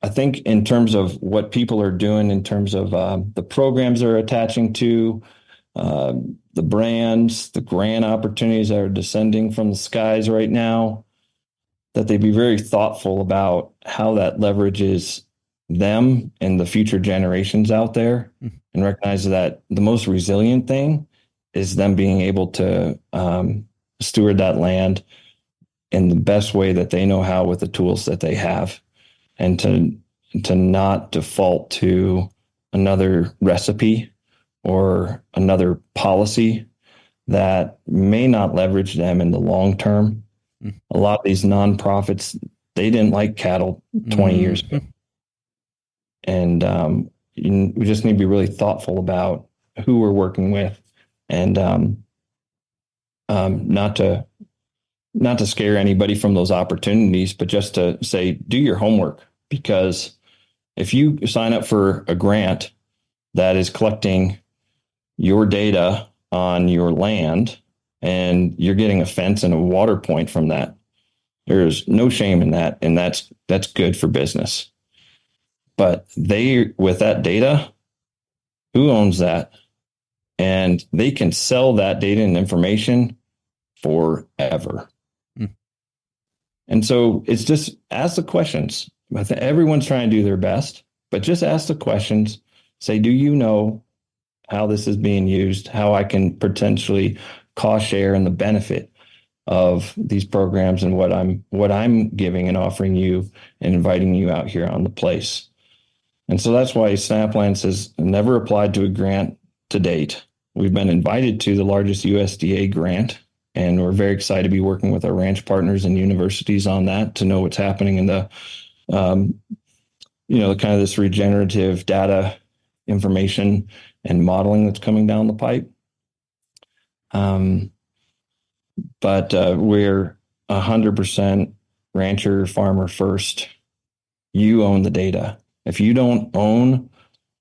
I think in terms of what people are doing, in terms of the programs they're attaching to, the brands, the grant opportunities that are descending from the skies right now, that they be very thoughtful about how that leverages them and the future generations out there, and recognize that the most resilient thing is them being able to steward that land in the best way that they know how with the tools that they have, and to not default to another recipe or another policy that may not leverage them in the long term. A lot of these nonprofits, they didn't like cattle 20 years ago. And we just need to be really thoughtful about who we're working with, and not to scare anybody from those opportunities, but just to say, do your homework. Because if you sign up for a grant that is collecting your data on your land, and you're getting a fence and a water point from that, there's no shame in that, and that's good for business. But with that data, who owns that? And they can sell that data and information forever. And so it's just ask the questions. Everyone's trying to do their best, but just ask the questions. Say, do you know how this is being used? How I can potentially cost share in the benefit of these programs, and what I'm giving and offering you and inviting you out here on the place. And so that's why SnapLands has never applied to a grant to date. We've been invited to the largest USDA grant, and we're very excited to be working with our ranch partners and universities on that, to know what's happening in the, kind of this regenerative data information and modeling that's coming down the pipe. But we're 100% rancher farmer first. You own the data. If you don't own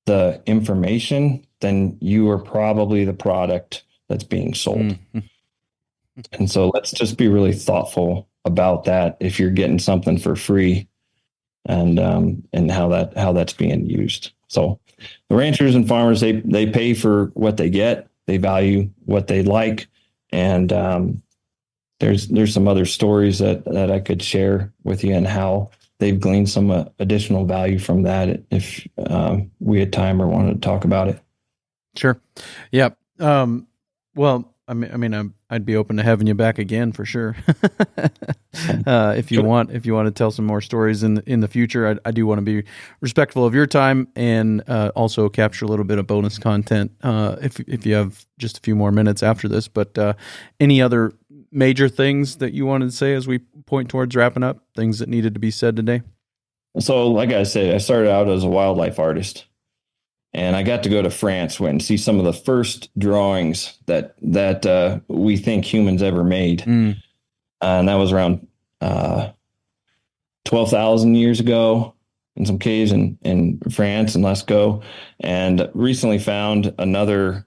the information, then you are probably the product that's being sold. And so let's just be really thoughtful about that. If you're getting something for free, and how that's being used. So the ranchers and farmers, they pay for what they get. They value what they like. And there's some other stories that I could share with you, and how they've gleaned some additional value from that, if we had time or wanted to talk about it. Sure. Yeah. Well, I'd be open to having you back again for sure. If you want to tell some more stories in the future, I do want to be respectful of your time, and also capture a little bit of bonus content if you have just a few more minutes after this. But any other major things that you wanted to say as we point towards wrapping up, things that needed to be said today? So, like I said, I started out as a wildlife artist, and I got to go to France and see some of the first drawings that we think humans ever made. And that was around 12,000 years ago, in some caves in France and Lascaux. And recently found another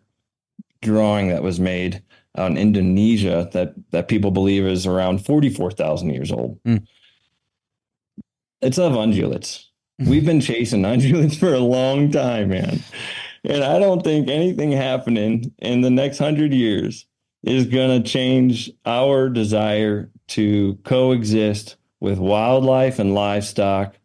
drawing that was made out in Indonesia that people believe is around 44,000 years old. It's of ungulates. We've been chasing ungulates for a long time, man. And I don't think anything happening in the next 100 years is going to change our desire to coexist with wildlife and livestock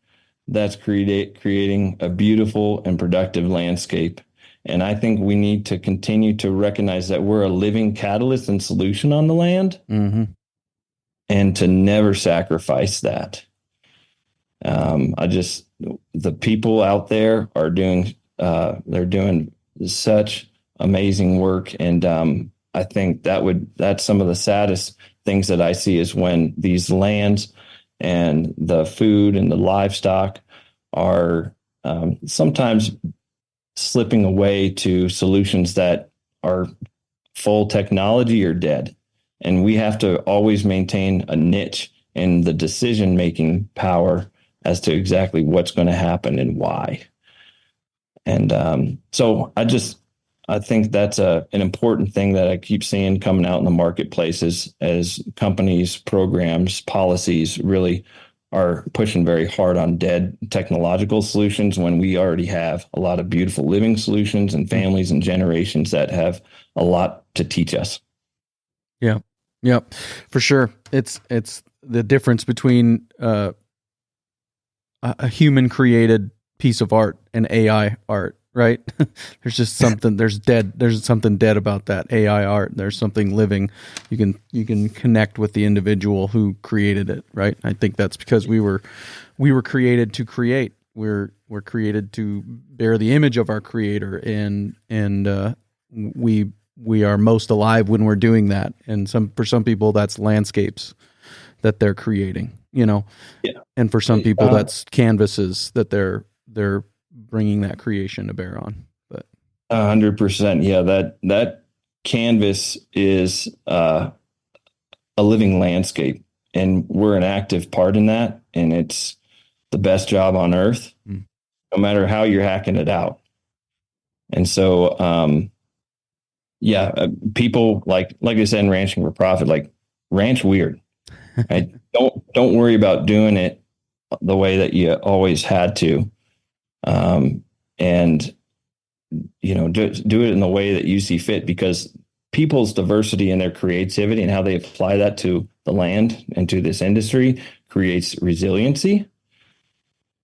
that's creating a beautiful and productive landscape. And I think we need to continue to recognize that we're a living catalyst and solution on the land, and to never sacrifice that. The people out there are they're doing such amazing work. And I think that's some of the saddest things that I see is when these lands and the food and the livestock are sometimes slipping away to solutions that are full technology or dead. And we have to always maintain a niche in the decision-making power as to exactly what's going to happen and why. And so I think that's an important thing that I keep seeing coming out in the marketplace as companies, programs, policies really are pushing very hard on dead technological solutions when we already have a lot of beautiful living solutions and families and generations that have a lot to teach us. Yeah. Yep. For sure. It's the difference between a human created piece of art and AI art, right? There's something dead about that AI art. There's something living. You can connect with the individual who created it, right? I think that's because we were created to create. We're created to bear the image of our creator, and we are most alive when we're doing that. And for some people that's landscapes that they're creating, Yeah. And for some people that's canvases that they're bringing that creation to bear on. But 100%. Yeah. That canvas is a living landscape, and we're an active part in that. And it's the best job on earth, no matter how you're hacking it out. And so, people like I said in Ranching for Profit, like ranch weird. Right? Don't worry about doing it the way that you always had to, and do it in the way that you see fit, because people's diversity and their creativity and how they apply that to the land and to this industry creates resiliency,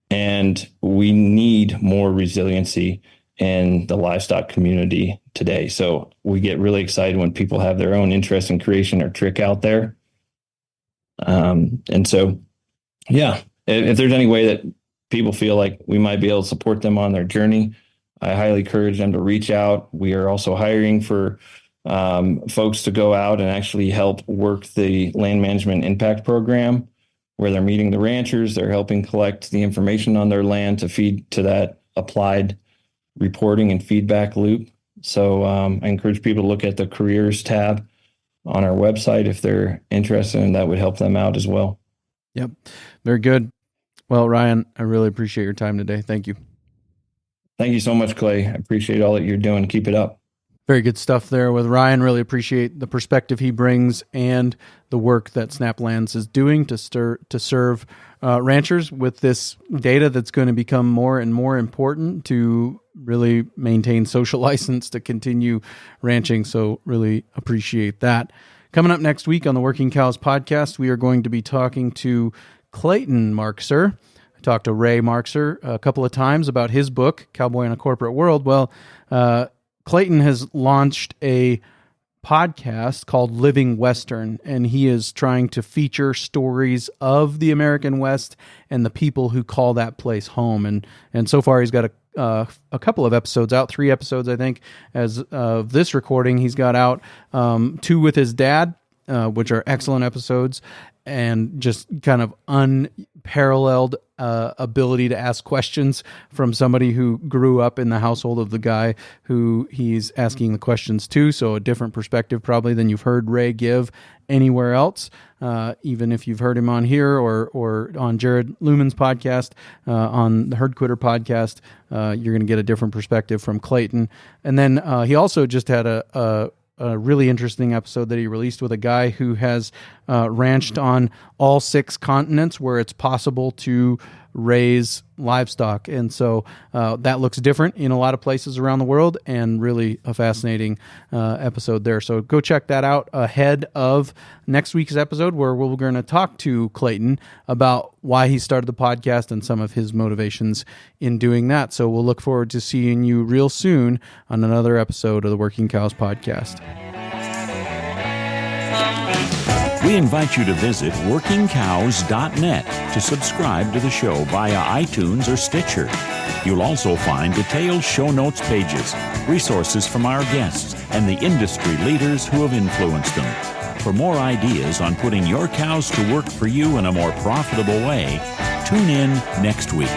and we need more resiliency in the livestock community today. So we get really excited when people have their own interest in creation or trick out there. And so, if there's any way that people feel like we might be able to support them on their journey, I highly encourage them to reach out. We are also hiring for folks to go out and actually help work the land management impact program, where they're meeting the ranchers. They're helping collect the information on their land to feed to that applied reporting and feedback loop. So I encourage people to look at the careers tab on our website if they're interested, and that would help them out as well. Yep. Very good. Well, Ryan, I really appreciate your time today. Thank you. Thank you so much, Clay. I appreciate all that you're doing. Keep it up. Very good stuff there with Ryan. Really appreciate the perspective he brings and the work that SnapLands is doing to serve ranchers with this data that's going to become more and more important to really maintain social license to continue ranching. So really appreciate that. Coming up next week on the Working Cows podcast, we are going to be talking to Clayton Markser. I talked to Ray Markser a couple of times about his book, Cowboy in a Corporate World. Well, Clayton has launched a podcast called Living Western, and he is trying to feature stories of the American West and the people who call that place home. And so far, he's got a couple of episodes out, 3 episodes, I think, as of this recording. He's got out 2 with his dad, which are excellent episodes, and just kind of unparalleled ability to ask questions from somebody who grew up in the household of the guy who he's asking the questions to. So a different perspective probably than you've heard Ray give anywhere else, even if you've heard him on here or on Jared Lumen's podcast, on the Herd Quitter podcast. You're going to get a different perspective from Clayton. And then he also just had a really interesting episode that he released with a guy who has ranched on all 6 continents where it's possible to raise livestock. And so that looks different in a lot of places around the world, and really a fascinating episode there. So go check that out ahead of next week's episode, where we're going to talk to Clayton about why he started the podcast and some of his motivations in doing that. So we'll look forward to seeing you real soon on another episode of the Working Cows Podcast. We invite you to visit workingcows.net to subscribe to the show via iTunes or Stitcher. You'll also find detailed show notes pages, resources from our guests, and the industry leaders who have influenced them. For more ideas on putting your cows to work for you in a more profitable way, tune in next week.